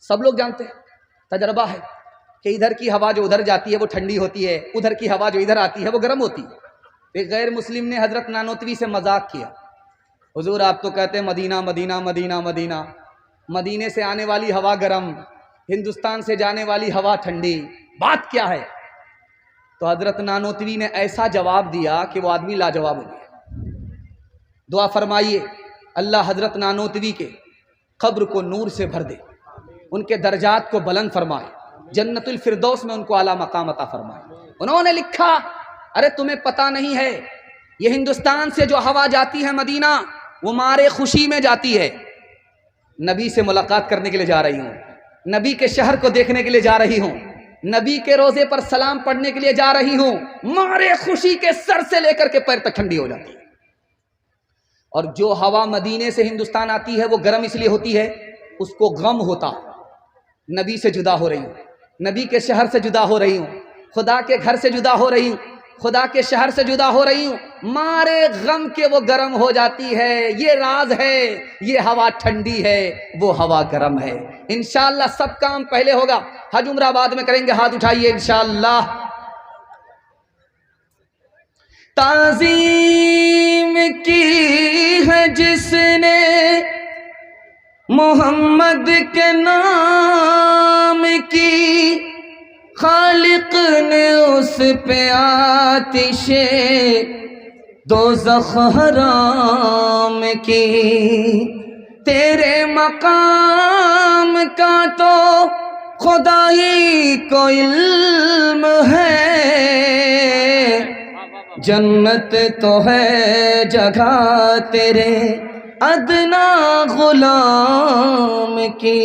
سب لوگ جانتے ہیں، تجربہ ہے کہ ادھر کی ہوا جو ادھر جاتی ہے وہ ٹھنڈی ہوتی ہے، ادھر کی ہوا جو ادھر آتی ہے وہ گرم ہوتی ہے۔ ایک غیر مسلم نے حضرت نانوتوی سے مذاق کیا، حضور آپ تو کہتے ہیں مدینہ مدینہ مدینہ مدینہ، مدینے سے آنے والی ہوا گرم، ہندوستان سے جانے والی ہوا ٹھنڈی، بات کیا ہے؟ تو حضرت نانوتوی نے ایسا جواب دیا کہ وہ آدمی لاجواب ہو گیا۔ دعا فرمائیے اللہ حضرت نانوتوی کے قبر کو نور سے بھر دے، ان کے درجات کو بلند فرمائے، جنت الفردوس میں ان کو اعلیٰ مقام عطا فرمائے۔ انہوں نے لکھا، ارے تمہیں پتہ نہیں ہے، یہ ہندوستان سے جو ہوا جاتی ہے مدینہ، وہ مارے خوشی میں جاتی ہے۔ نبی سے ملاقات کرنے کے لیے جا رہی ہوں، نبی کے شہر کو دیکھنے کے لیے جا رہی ہوں، نبی کے روزے پر سلام پڑھنے کے لیے جا رہی ہوں، مارے خوشی کے سر سے لے کر کے پیر تک ٹھنڈی ہو جاتی ہے۔ اور جو ہوا مدینے سے ہندوستان آتی ہے وہ گرم اس لیے ہوتی ہے، اس کو غم ہوتا، نبی سے جدا ہو رہی ہوں، نبی کے شہر سے جدا ہو رہی ہوں، خدا کے گھر سے جدا ہو رہی ہوں، خدا کے شہر سے جدا ہو رہی ہوں، مارے غم کے وہ گرم ہو جاتی ہے۔ یہ راز ہے، یہ ہوا ٹھنڈی ہے، وہ ہوا گرم ہے۔ انشاءاللہ سب کام پہلے ہوگا، حج عمرہ بعد میں کریں گے، ہاتھ اٹھائیے انشاءاللہ۔ تعظیم کی ہے جس نے محمد کے نام کی، خالق نے اس پہ آتش دوزخ حرام کی۔ تیرے مقام کا تو خدا ہی کو علم ہے، جنت تو ہے جگہ تیرے ادنا غلام کی۔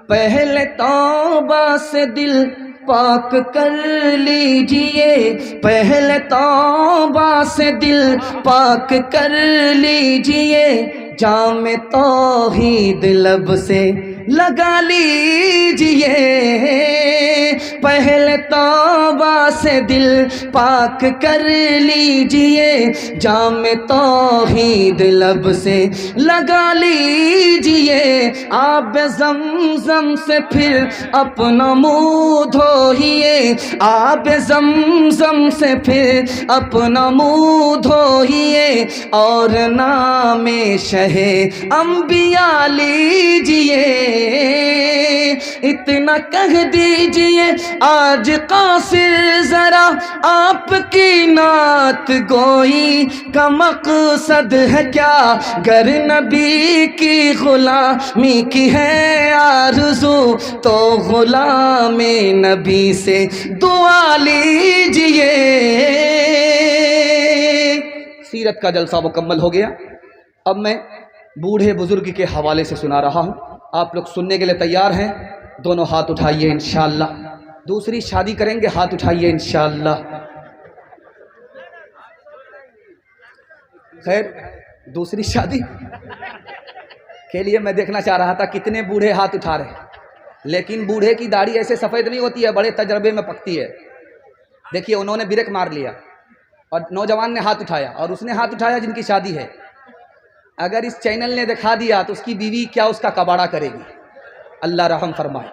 پہلے توبہ سے دل پاک کر لیجئے، پہلے توبہ سے دل پاک کر لیجئے، جام توحید لب سے لگا لیجئے، پہلے توبہ سے دل پاک کر لیجئے، جام توحید لب سے لگا لیجئے، آب زمزم سے پھر اپنا منہ دھوئیے، آب زمزم سے پھر اپنا منہ دھوئیے، اور نام شہ انبیاء لیجئے۔ اتنا کہہ دیجئے آج قاصر ذرا، آپ کی نعت گوئی کا مقصد ہے کیا؟ گر نبی کی غلامی کی ہے آرزو، تو غلام نبی سے دعا لیجئے۔ سیرت کا جلسہ مکمل ہو گیا، اب میں بوڑھے بزرگ کے حوالے سے سنا رہا ہوں، آپ لوگ سننے کے لیے تیار ہیں؟ دونوں ہاتھ اٹھائیے انشاءاللہ۔ دوسری شادی کریں گے، ہاتھ اٹھائیے انشاءاللہ۔ خیر، دوسری شادی کے لیے میں دیکھنا چاہ رہا تھا کتنے بوڑھے ہاتھ اٹھا رہے ہیں، لیکن بوڑھے کی داڑھی ایسے سفید نہیں ہوتی ہے، بڑے تجربے میں پکتی ہے۔ دیکھیے انہوں نے بریک مار لیا اور نوجوان نے ہاتھ اٹھایا، اور اس نے ہاتھ اٹھایا جن کی شادی ہے۔ اگر اس چینل نے دکھا دیا تو اس کی بیوی کیا اس کا کباڑہ کرے گی، اللہ رحم فرمائے۔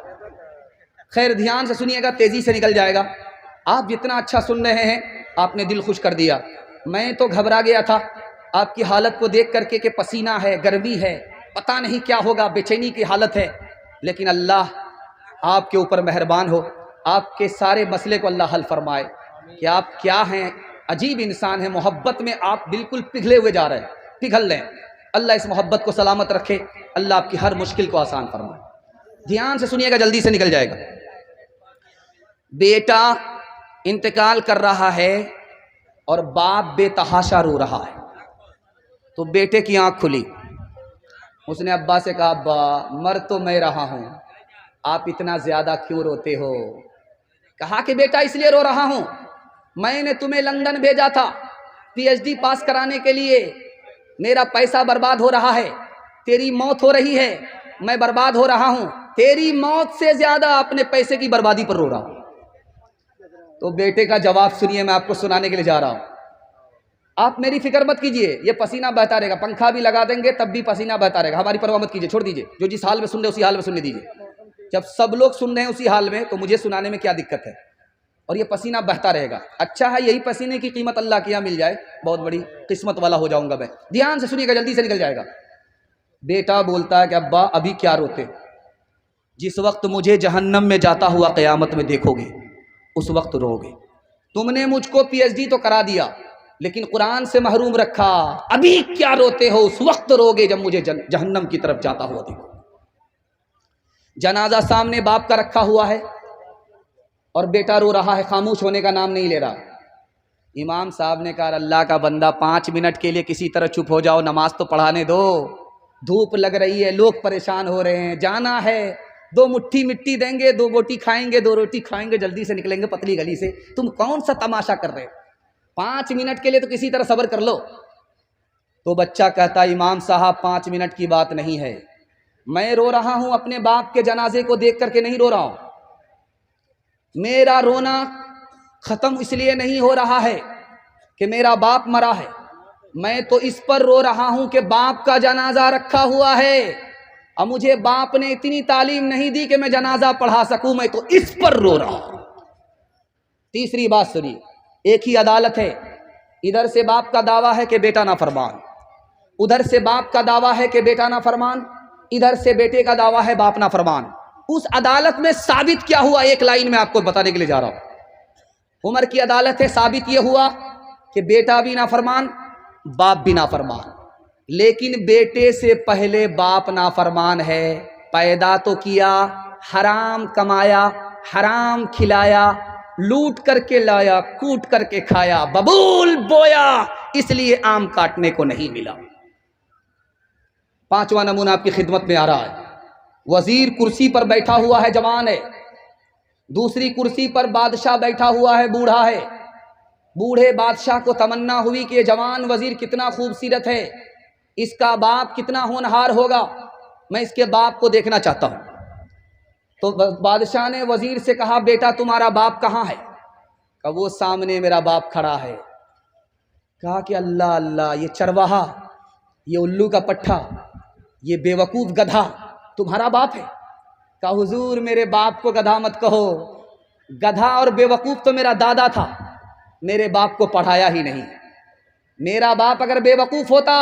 خیر دھیان سے سنیے گا، تیزی سے نکل جائے گا۔ آپ جتنا اچھا سن رہے ہیں، آپ نے دل خوش کر دیا۔ میں تو گھبرا گیا تھا آپ کی حالت کو دیکھ کر کے کہ پسینہ ہے، گرمی ہے، پتہ نہیں کیا ہوگا، بے چینی کی حالت ہے، لیکن اللہ آپ کے اوپر مہربان ہو، آپ کے سارے مسئلے کو اللہ حل فرمائے کہ آپ کیا ہیں، عجیب انسان ہیں، محبت میں آپ بالکل پگھلے ہوئے جا رہے ہیں، پگھل لیں۔ اللہ اس محبت کو سلامت رکھے، اللہ آپ کی ہر مشکل کو آسان فرمائے۔ دھیان سے سنیے گا، جلدی سے نکل جائے گا۔ بیٹا انتقال کر رہا ہے اور باپ بے تحاشا رو رہا ہے، تو بیٹے کی آنکھ کھلی، اس نے ابا سے کہا ابا مر تو میں رہا ہوں، آپ اتنا زیادہ کیوں روتے ہو؟ کہا کہ بیٹا اس لیے رو رہا ہوں، میں نے تمہیں لندن بھیجا تھا پی ایچ ڈی پاس کرانے کے لیے، میرا پیسہ برباد ہو رہا ہے، تیری موت ہو رہی ہے، میں برباد ہو رہا ہوں، تیری موت سے زیادہ اپنے پیسے کی بربادی پر رو رہا ہوں۔ تو بیٹے کا جواب سنیے، میں آپ کو سنانے کے لیے جا رہا ہوں۔ آپ میری فکر مت کیجئے، یہ پسینہ بہتا رہے گا، پنکھا بھی لگا دیں گے تب بھی پسینہ بہتا رہے گا، ہماری پرواہ مت کیجئے، چھوڑ دیجئے، جو جس حال میں سن رہے اسی حال میں سننے دیجئے۔ جب سب لوگ سن رہے ہیں اسی حال میں تو مجھے سنانے میں کیا دقت ہے، اور یہ پسینہ بہتا رہے گا۔ اچھا ہے یہی پسینے کی قیمت اللہ کے یہاں مل جائے، بہت بڑی قسمت والا ہو جاؤں گا میں۔ دھیان سے سنیے گا، جلدی سے نکل جائے گا۔ بیٹا بولتا ہے کہ ابا ابھی کیا روتے، جس وقت مجھے جہنم میں جاتا ہوا قیامت میں دیکھو گے اس وقت رو گے۔ تم نے مجھ کو پی ایچ ڈی تو کرا دیا لیکن قرآن سے محروم رکھا، ابھی کیا روتے ہو، اس وقت رو گے جب مجھے جہنم کی طرف جاتا ہوا دیکھو۔ جنازہ سامنے باپ کا رکھا ہوا ہے اور بیٹا رو رہا ہے، خاموش ہونے کا نام نہیں لے رہا۔ امام صاحب نے کہا اللہ کا بندہ 5 منٹ کے لیے کسی طرح چپ ہو جاؤ، نماز تو پڑھانے دو، دھوپ لگ رہی ہے، لوگ پریشان ہو رہے ہیں، جانا ہے، 2 مٹھی مٹی دیں گے، 2 بوٹی کھائیں گے، 2 روٹی کھائیں گے، جلدی سے نکلیں گے پتلی گلی سے، تم کون سا تماشا کر رہے ہو؟ 5 منٹ کے لیے تو کسی طرح صبر کر لو۔ تو بچہ کہتا امام صاحب 5 منٹ کی بات نہیں ہے، میں رو رہا ہوں اپنے باپ کے جنازے کو دیکھ کر کے نہیں رو رہا ہوں، میرا رونا ختم اس لیے نہیں ہو رہا ہے کہ میرا باپ مرا ہے، میں تو اس پر رو رہا ہوں کہ باپ کا جنازہ رکھا ہوا ہے اور مجھے باپ نے اتنی تعلیم نہیں دی کہ میں جنازہ پڑھا سکوں، میں تو اس پر رو رہا ہوں۔ تیسری بات سنی، ایک ہی عدالت ہے، ادھر سے باپ کا دعویٰ ہے کہ بیٹا نافرمان، ادھر سے باپ کا دعویٰ ہے کہ بیٹا نافرمان، ادھر سے بیٹے کا دعویٰ ہے باپ نافرمان۔ اس عدالت میں ثابت کیا ہوا؟ ایک لائن میں آپ کو بتانے کے لیے جا رہا ہوں۔ عمر کی عدالت ہے، ثابت یہ ہوا کہ بیٹا بھی نافرمان، باپ بھی نافرمان، لیکن بیٹے سے پہلے باپ نافرمان ہے، پیدا تو کیا، حرام کمایا، حرام کھلایا، لوٹ کر کے لایا، کوٹ کر کے کھایا، ببول بویا، اس لیے آم کاٹنے کو نہیں ملا۔ 5واں نمونہ آپ کی خدمت میں آ رہا ہے، وزیر کرسی پر بیٹھا ہوا ہے، جوان ہے، دوسری کرسی پر بادشاہ بیٹھا ہوا ہے، بوڑھا ہے۔ بوڑھے بادشاہ کو تمنا ہوئی کہ یہ جوان وزیر کتنا خوبصورت ہے، اس کا باپ کتنا ہونہار ہوگا، میں اس کے باپ کو دیکھنا چاہتا ہوں۔ تو بادشاہ نے وزیر سے کہا بیٹا تمہارا باپ کہاں ہے؟ کہا وہ سامنے میرا باپ کھڑا ہے۔ کہا کہ اللہ اللہ، یہ چرواہا، یہ الو کا پٹھا، یہ بے وقوف گدھا تمہارا باپ ہے؟ کہا حضور میرے باپ کو گدھا مت کہو، گدھا اور بے وقوف تو میرا دادا تھا، میرے باپ کو پڑھایا ہی نہیں، میرا باپ اگر بے وقوف ہوتا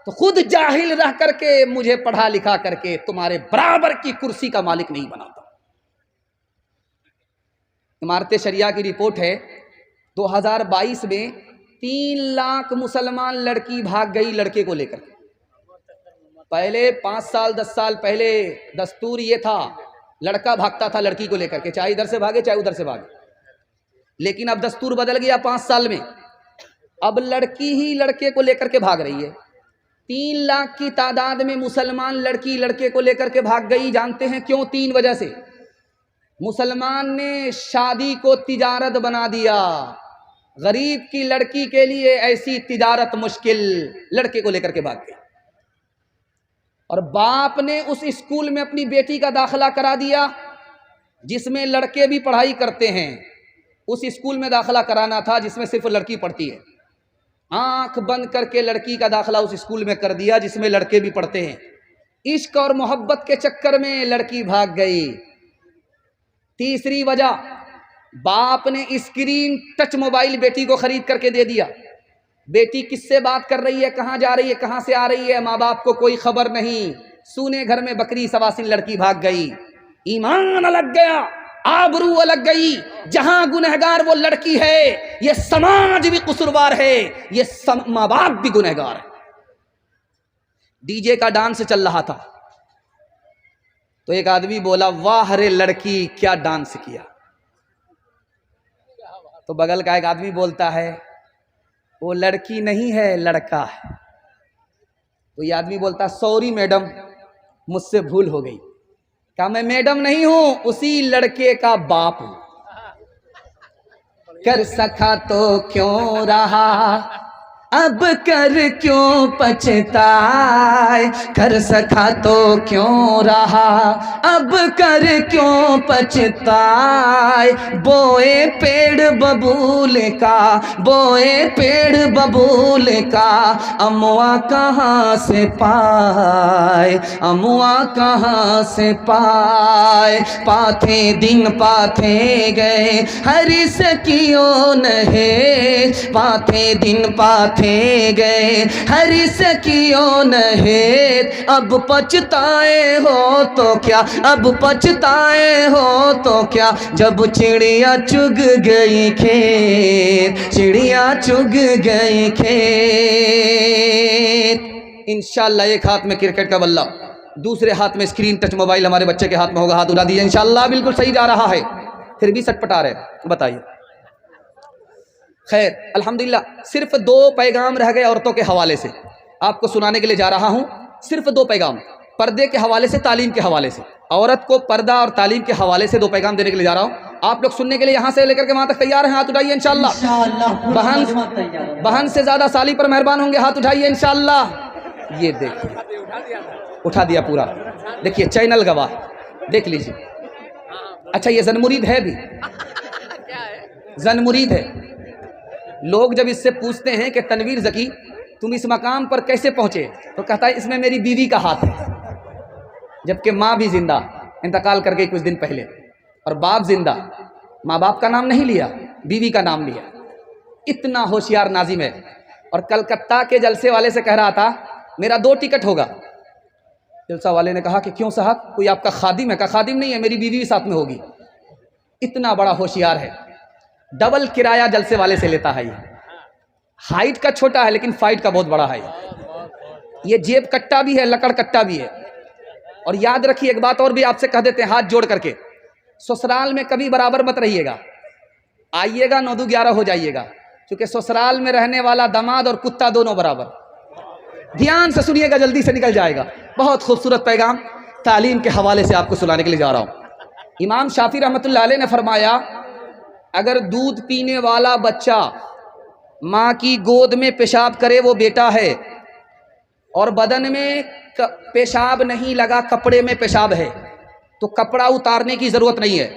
تو خود جاہل رہ کر کے مجھے پڑھا لکھا کر کے تمہارے برابر کی کرسی کا مالک نہیں بناتا۔ امارت شریعہ کی رپورٹ ہے 2022 میں 3 لاکھ مسلمان لڑکی بھاگ گئی لڑکے کو لے کر۔ پہلے 5 سال 10 سال پہلے دستور یہ تھا لڑکا بھاگتا تھا لڑکی کو لے کر کے، چاہے ادھر سے بھاگے چاہے ادھر سے بھاگے، لیکن اب دستور بدل گیا 5 سال میں، اب لڑکی ہی لڑکے کو لے کر کے بھاگ رہی ہے۔ 3 لاکھ کی تعداد میں مسلمان لڑکی لڑکے کو لے کر کے بھاگ گئی۔ جانتے ہیں کیوں؟ 3 وجہ سے۔ مسلمان نے شادی کو تجارت بنا دیا، غریب کی لڑکی کے لیے ایسی تجارت مشکل، لڑکے کو لے کر کے بھاگ گئی۔ اور باپ نے اس اسکول میں اپنی بیٹی کا داخلہ کرا دیا جس میں لڑکے بھی پڑھائی کرتے ہیں، اس اسکول میں داخلہ کرانا تھا جس میں صرف لڑکی پڑھتی ہے، آنکھ بند کر کے لڑکی کا داخلہ اس اسکول میں کر دیا جس میں لڑکے بھی پڑھتے ہیں۔ عشق اور محبت کے چکر میں لڑکی بھاگ گئی۔ تیسری وجہ، باپ نے اسکرین ٹچ موبائل بیٹی کو خرید کر کے دے دیا، بیٹی کس سے بات کر رہی ہے، کہاں جا رہی ہے، کہاں سے آ رہی ہے، ماں باپ کو کوئی خبر نہیں، سونے گھر میں بکری سواسن لڑکی بھاگ گئی۔ ایمان الگ گیا، آبرو الگ گئی، جہاں گنہگار وہ لڑکی ہے، یہ سماج بھی قصوروار ہے، یہ ماں باپ بھی گنہگار ہے۔ ڈی جے کا ڈانس چل رہا تھا تو ایک آدمی بولا واہ رے لڑکی کیا ڈانس کیا، تو بغل کا ایک آدمی بولتا ہے وہ لڑکی نہیں ہے لڑکا ہے، تو یہ آدمی بولتا سوری میڈم مجھ سے بھول ہو گئی، کہا میں میڈم نہیں ہوں، اسی لڑکے کا باپ ہوں۔ کر سکا تو کیوں رہا اب کر کیوں پچھتائے، کر سکا تو کیوں رہا اب کر کیوں پچھتائے، بوئے پیڑ ببول کا، بوئے پیڑ ببول کا، اموا کہاں سے پائے، اموا کہاں سے پائے، پاتھے دن پاتھے گئے ہر سکیوں نہیں، پاتھے دن پاتھے گئے ہر سکیوں نہیں، اب پچھتائے ہو تو کیا، اب پچھتائے ہو تو کیا، جب چڑیا چگ گئی کھیت، چڑیا چگ گئی کھیت۔ انشاءاللہ ایک ہاتھ میں کرکٹ کا بلہ، دوسرے ہاتھ میں اسکرین ٹچ موبائل ہمارے بچے کے ہاتھ میں ہوگا, ہاتھ اٹھا دیجیے. انشاءاللہ بالکل صحیح جا رہا ہے, پھر بھی سٹپٹا رہے, بتائیے. خیر الحمدللہ, صرف 2 پیغام رہ گئے عورتوں کے حوالے سے, آپ کو سنانے کے لیے جا رہا ہوں. صرف 2 پیغام, پردے کے حوالے سے, تعلیم کے حوالے سے. عورت کو پردہ اور تعلیم کے حوالے سے 2 پیغام دینے کے لیے جا رہا ہوں. آپ لوگ سننے کے لیے یہاں سے لے کر کے وہاں تک تیار ہیں؟ ہاتھ اٹھائیے انشاءاللہ. بہن سے زیادہ سالی پر مہربان ہوں گے, ہاتھ اٹھائیے انشاءاللہ. یہ دیکھیے, اٹھا دیا پورا, دیکھیے چینل گواہ, دیکھ لیجیے. اچھا یہ زن مرید ہے بھی, زن مرید ہے. لوگ جب اس سے پوچھتے ہیں کہ تنویر ذکی تم اس مقام پر کیسے پہنچے, تو کہتا ہے اس میں میری بیوی کا ہاتھ ہے. جبکہ ماں بھی زندہ, انتقال کر گئی کچھ دن پہلے, اور باپ زندہ, ماں باپ کا نام نہیں لیا, بیوی کا نام لیا. اتنا ہوشیار ناظم ہے. اور کلکتہ کے جلسے والے سے کہہ رہا تھا میرا 2 ٹکٹ ہوگا. جلسہ والے نے کہا کہ کیوں صاحب, کوئی آپ کا خادم ہے؟ کہا خادم نہیں ہے, میری بیوی بھی ساتھ میں ہوگی. اتنا بڑا ہوشیار ہے. ڈبل کرایہ جلسے والے سے لیتا ہے. یہ ہائٹ کا چھوٹا ہے لیکن فائٹ کا بہت بڑا ہے. یہ جیب کٹا بھی ہے, لکڑ کٹا بھی ہے. اور یاد رکھیے ایک بات اور بھی آپ سے کہہ دیتے ہیں ہاتھ جوڑ کر کے, سسرال میں کبھی برابر مت رہیے گا. آئیے گا 9-2-11 ہو جائیے گا, کیونکہ سسرال میں رہنے والا داماد اور کتا دونوں برابر. دھیان سے سنیے گا, جلدی سے نکل جائے گا. بہت خوبصورت پیغام تعلیم کے حوالے سے آپ کو سنانے کے لیے جا رہا ہوں. امام شافعی رحمۃ اللہ علیہ نے فرمایا اگر دودھ پینے والا بچہ ماں کی گود میں پیشاب کرے وہ بیٹا ہے, اور بدن میں پیشاب نہیں لگا, کپڑے میں پیشاب ہے, تو کپڑا اتارنے کی ضرورت نہیں ہے.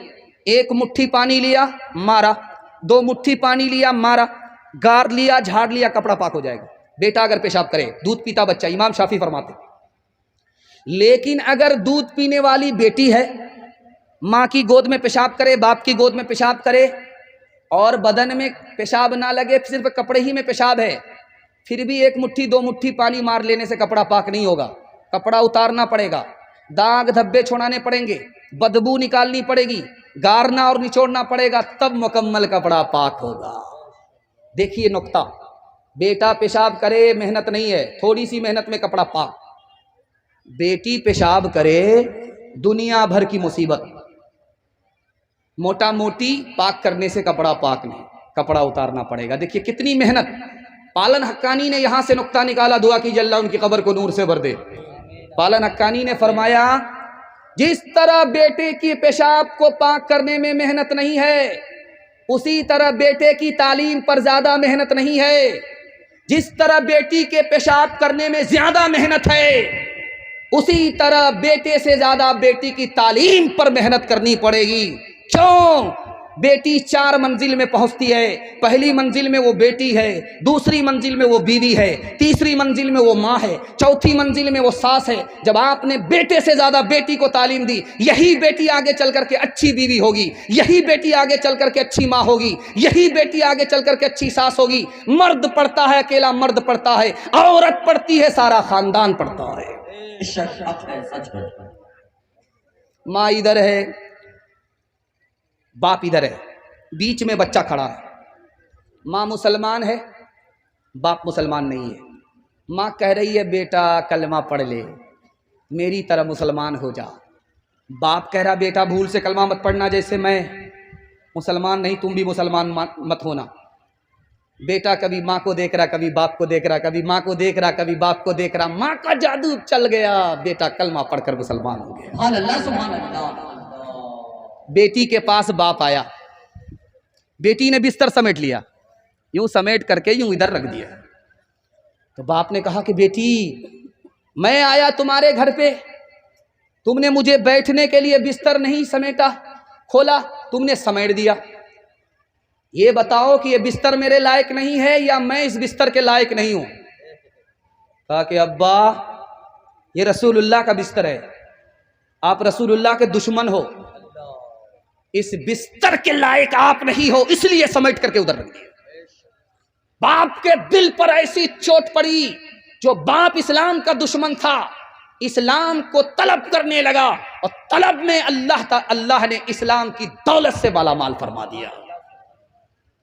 1 مٹھی پانی لیا مارا, 2 مٹھی پانی لیا مارا, گار لیا جھاڑ لیا, کپڑا پاک ہو جائے گا. بیٹا اگر پیشاب کرے, دودھ پیتا بچہ, امام شافعی فرماتے. لیکن اگر دودھ پینے والی بیٹی ہے, ماں کی گود میں پیشاب کرے, باپ کی گود میں پیشاب کرے, اور بدن میں پیشاب نہ لگے, صرف کپڑے ہی میں پیشاب ہے, پھر بھی 1 مٹھی 2 مٹھی پانی مار لینے سے کپڑا پاک نہیں ہوگا. کپڑا اتارنا پڑے گا, داغ دھبے چھوڑانے پڑیں گے, بدبو نکالنی پڑے گی, گارنا اور نچوڑنا پڑے گا, تب مکمل کپڑا پاک ہوگا. دیکھیے نقطہ, بیٹا پیشاب کرے محنت نہیں ہے, تھوڑی سی محنت میں کپڑا پاک. بیٹی پیشاب کرے دنیا بھر کی مصیبت, موٹا موٹی پاک کرنے سے کپڑا پاک نہیں, کپڑا اتارنا پڑے گا. دیکھیے کتنی محنت. پالن حقانی نے یہاں سے نقطہ نکالا, دعا کیجیے اللہ ان کی قبر کو نور سے بھر دے. پالن حقانی نے فرمایا جس طرح بیٹے کی پیشاب کو پاک کرنے میں محنت نہیں ہے, اسی طرح بیٹے کی تعلیم پر زیادہ محنت نہیں ہے. جس طرح بیٹی کے پیشاب کرنے میں زیادہ محنت ہے, اسی طرح بیٹے سے زیادہ بیٹی کی تعلیم پر محنت کرنی پڑے گی. کیوں؟ بیٹی 4 منزل میں پہنچتی ہے. پہلی منزل میں وہ بیٹی ہے, دوسری منزل میں وہ بیوی ہے, تیسری منزل میں وہ ماں ہے, چوتھی منزل میں وہ ساس ہے. جب آپ نے بیٹے سے زیادہ بیٹی کو تعلیم دی, یہی بیٹی آگے چل کر کے اچھی بیوی ہوگی, یہی بیٹی آگے چل کر کے اچھی ماں ہوگی, یہی بیٹی آگے چل کر کے اچھی ساس ہوگی. مرد پڑھتا ہے اکیلا مرد پڑھتا ہے, عورت پڑھتی ہے سارا خاندان پڑھتا ہے. ماں ادھر ہے, باپ ادھر ہے, بیچ میں بچہ کھڑا ہے. ماں مسلمان ہے, باپ مسلمان نہیں ہے. ماں کہہ رہی ہے بیٹا کلمہ پڑھ لے, میری طرح مسلمان ہو جا. باپ کہہ رہا بیٹا بھول سے کلمہ مت پڑھنا, جیسے میں مسلمان نہیں تم بھی مسلمان مت ہونا. بیٹا کبھی ماں کو دیکھ رہا, کبھی باپ کو دیکھ رہا, کبھی ماں کو دیکھ رہا, کبھی باپ کو دیکھ رہا. ماں کا جادو چل گیا, بیٹا کلمہ پڑھ کر مسلمان ہو گیا. سبحان اللہ سبحان اللہ. بیٹی کے پاس باپ آیا, بیٹی نے بستر سمیٹ لیا, یوں سمیٹ کر کے یوں ادھر رکھ دیا. تو باپ نے کہا کہ بیٹی میں آیا تمہارے گھر پہ, تم نے مجھے بیٹھنے کے لیے بستر نہیں سمیٹا, کھولا, تم نے سمیٹ دیا. یہ بتاؤ کہ یہ بستر میرے لائق نہیں ہے یا میں اس بستر کے لائق نہیں ہوں؟ کہا کہ ابا یہ رسول اللہ کا بستر ہے, آپ رسول اللہ کے دشمن ہو, اس بستر کے لائق آپ نہیں ہو, اس لیے سمیٹ کر کے ادھر رکھ دیا. باپ کے دل پر ایسی چوٹ پڑی, جو باپ اسلام کا دشمن تھا اسلام کو طلب کرنے لگا, اور طلب میں اللہ نے اسلام کی دولت سے بالا مال فرما دیا.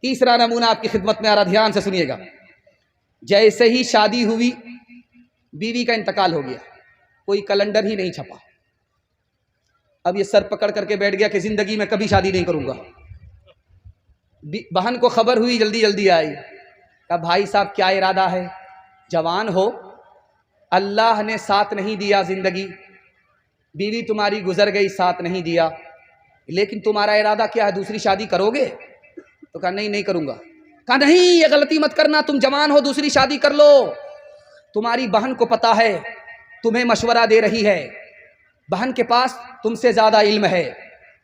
تیسرا نمونہ آپ کی خدمت میں آ رہا, دھیان سے سنیے گا. جیسے ہی شادی ہوئی بیوی کا انتقال ہو گیا, کوئی کیلنڈر ہی نہیں چھپا. اب یہ سر پکڑ کر کے بیٹھ گیا کہ زندگی میں کبھی شادی نہیں کروں گا. بہن کو خبر ہوئی, جلدی جلدی آئی, کہا بھائی صاحب کیا ارادہ ہے؟ جوان ہو, اللہ نے ساتھ نہیں دیا زندگی, بیوی تمہاری گزر گئی, ساتھ نہیں دیا, لیکن تمہارا ارادہ کیا ہے, دوسری شادی کرو گے؟ تو کہا نہیں کروں گا. کہا نہیں, یہ غلطی مت کرنا, تم جوان ہو, دوسری شادی کر لو. تمہاری بہن کو پتا ہے, تمہیں مشورہ دے رہی ہے, بہن کے پاس تم سے زیادہ علم ہے,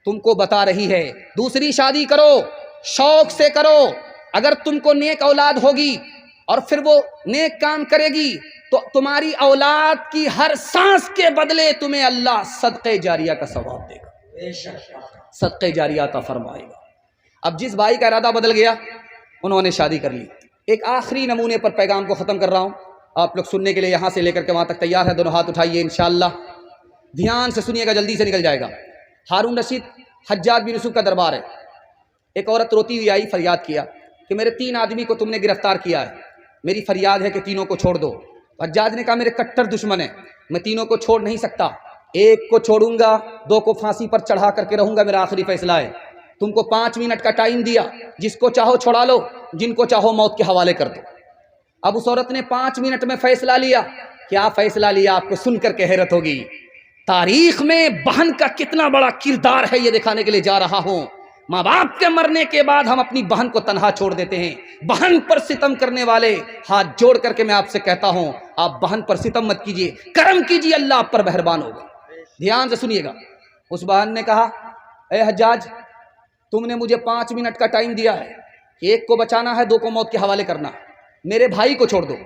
تم کو بتا رہی ہے دوسری شادی کرو, شوق سے کرو. اگر تم کو نیک اولاد ہوگی اور پھر وہ نیک کام کرے گی تو تمہاری اولاد کی ہر سانس کے بدلے تمہیں اللہ صدقہ جاریہ کا ثواب دے گا, صدقہ جاریہ عطا فرمائے گا. اب جس بھائی کا ارادہ بدل گیا, انہوں نے شادی کر لی. ایک آخری نمونے پر پیغام کو ختم کر رہا ہوں, آپ لوگ سننے کے لیے یہاں سے لے کر کے وہاں تک تیار ہے؟ دونوں ہاتھ اٹھائیے انشاءاللہ, دھیان سے سنیے گا, جلدی سے نکل جائے گا. ہارون رشید حجاج بن یوسف کا دربار ہے. ایک عورت روتی ہوئی آئی, فریاد کیا کہ میرے 3 آدمی کو تم نے گرفتار کیا ہے, میری فریاد ہے کہ تینوں کو چھوڑ دو. حجاج نے کہا میرے کٹر دشمن ہیں, میں تینوں کو چھوڑ نہیں سکتا, ایک کو چھوڑوں گا, 2 کو پھانسی پر چڑھا کر کے رہوں گا, میرا آخری فیصلہ ہے. تم کو 5 منٹ کا ٹائم دیا, جس کو چاہو چھوڑا لو, جن کو چاہو موت کے حوالے کر دو. اب اس عورت نے 5 منٹ میں فیصلہ لیا. کیا فیصلہ لیا آپ کو سن کر کے حیرت ہوگی. تاریخ میں بہن کا کتنا بڑا کردار ہے یہ دکھانے کے لیے جا رہا ہوں. ماں باپ کے مرنے کے بعد ہم اپنی بہن کو تنہا چھوڑ دیتے ہیں. بہن پر ستم کرنے والے, ہاتھ جوڑ کر کے میں آپ سے کہتا ہوں, آپ بہن پر ستم مت کیجیے, کرم کیجیے, اللہ آپ پر مہربان ہوگا. دھیان سے سنیے گا. اس بہن نے کہا اے حجاج, تم نے مجھے 5 منٹ کا ٹائم دیا ہے, ایک کو بچانا ہے, 2 کو موت کے حوالے کرنا ہے, میرے بھائی کو چھوڑ دو.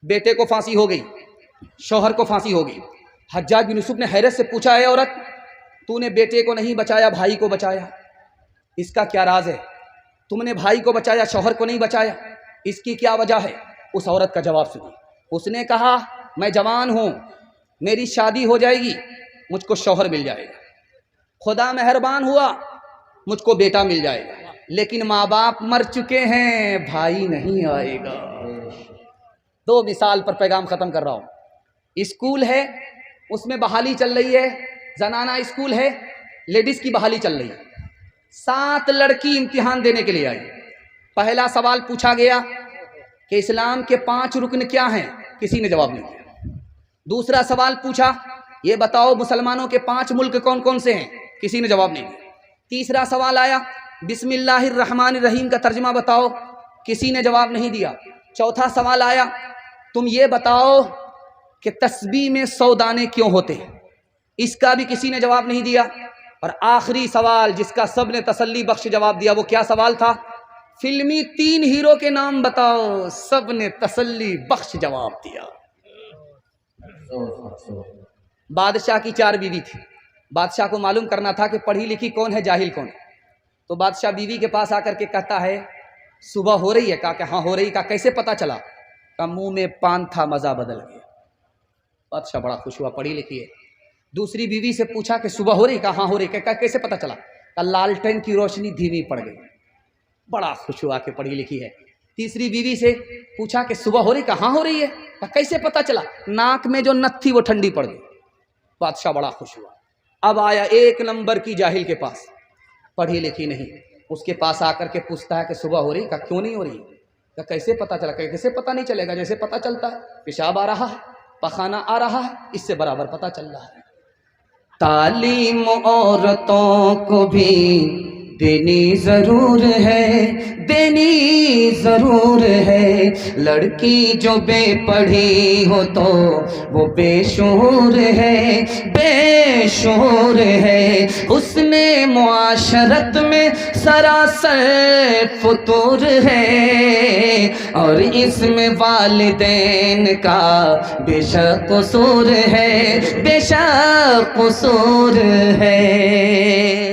بیٹے کو پھانسی ہو گئی, شوہر کو پھانسی ہو گئی. حجاج بن یوسف نے حیرت سے پوچھا اے عورت, تو نے بیٹے کو نہیں بچایا, بھائی کو بچایا, اس کا کیا راز ہے؟ تم نے بھائی کو بچایا, شوہر کو نہیں بچایا, اس کی کیا وجہ ہے؟ اس عورت کا جواب سنیے. اس نے کہا میں جوان ہوں, میری شادی ہو جائے گی, مجھ کو شوہر مل جائے گا, خدا مہربان ہوا مجھ کو بیٹا مل جائے گا, لیکن ماں باپ مر چکے ہیں, بھائی نہیں آئے گا. 2 مثال پر پیغام ختم کر رہا ہوں. اسکول ہے, اس میں بحالی چل رہی ہے, زنانہ اسکول ہے, لیڈیز کی بحالی چل رہی ہے. 7 لڑکی امتحان دینے کے لیے آئی. پہلا سوال پوچھا گیا کہ اسلام کے 5 رکن کیا ہیں, کسی نے جواب نہیں دیا. دوسرا سوال پوچھا یہ بتاؤ مسلمانوں کے 5 ملک کون کون سے ہیں, کسی نے جواب نہیں دیا. تیسرا سوال آیا بسم اللہ الرحمن الرحیم کا ترجمہ بتاؤ, کسی نے جواب نہیں دیا. چوتھا سوال آیا تم یہ بتاؤ کہ تسبیح میں 100 دانے کیوں ہوتے ہیں, اس کا بھی کسی نے جواب نہیں دیا. اور آخری سوال جس کا سب نے تسلی بخش جواب دیا, وہ کیا سوال تھا؟ فلمی 3 ہیرو کے نام بتاؤ, سب نے تسلی بخش جواب دیا. بادشاہ کی 4 بیوی تھی. بادشاہ کو معلوم کرنا تھا کہ پڑھی لکھی کون ہے, جاہل کون ہے. تو بادشاہ بیوی کے پاس آ کر کے کہتا ہے صبح ہو رہی ہے؟ کہا کہ ہاں ہو رہی. کہا کیسے پتا چلا؟ کہا منہ میں پان تھا, مزہ بدل گیا. بادشاہ بڑا خوش ہوا, پڑھی لکھی ہے. دوسری بیوی سے پوچھا کہ صبح ہو رہی؟ کہا ہاں ہو رہی. کہا کیسے پتا چلا؟ کہا لالٹین کی روشنی دھیمی پڑ گئی. بڑا خوش ہوا کہ پڑھی لکھی ہے. تیسری بیوی سے پوچھا کہ صبح ہو رہی؟ کہا ہاں ہو رہی ہے. کہا کیسے پتا چلا؟ ناک میں جو نت تھی وہ ٹھنڈی پڑ گئی. بادشاہ بڑا خوش ہوا. اب آیا 1 نمبر کی جاہل کے پاس, پڑھی لکھی نہیں. اس کے پاس آ کر کے پوچھتا ہے کہ صبح ہو رہی؟ کہا کیوں نہیں ہو رہی؟ کہا کیسے پتا چلا؟ کہ کیسے پتا نہیں چلے گا, جیسے پتا چلتا ہے پیشاب آ رہا ہے, پخانہ آ رہا ہے, اس سے برابر پتا چل رہا ہے. تعلیم عورتوں کو بھی دینی ضرور ہے, دینی ضرور ہے. لڑکی جو بے پڑھی ہو تو وہ بے شعور ہے, بے شعور ہے. اس نے معاشرت میں سراسر فطور ہے, اور اس میں والدین کا بے شک قصور ہے, بے شک قصور ہے.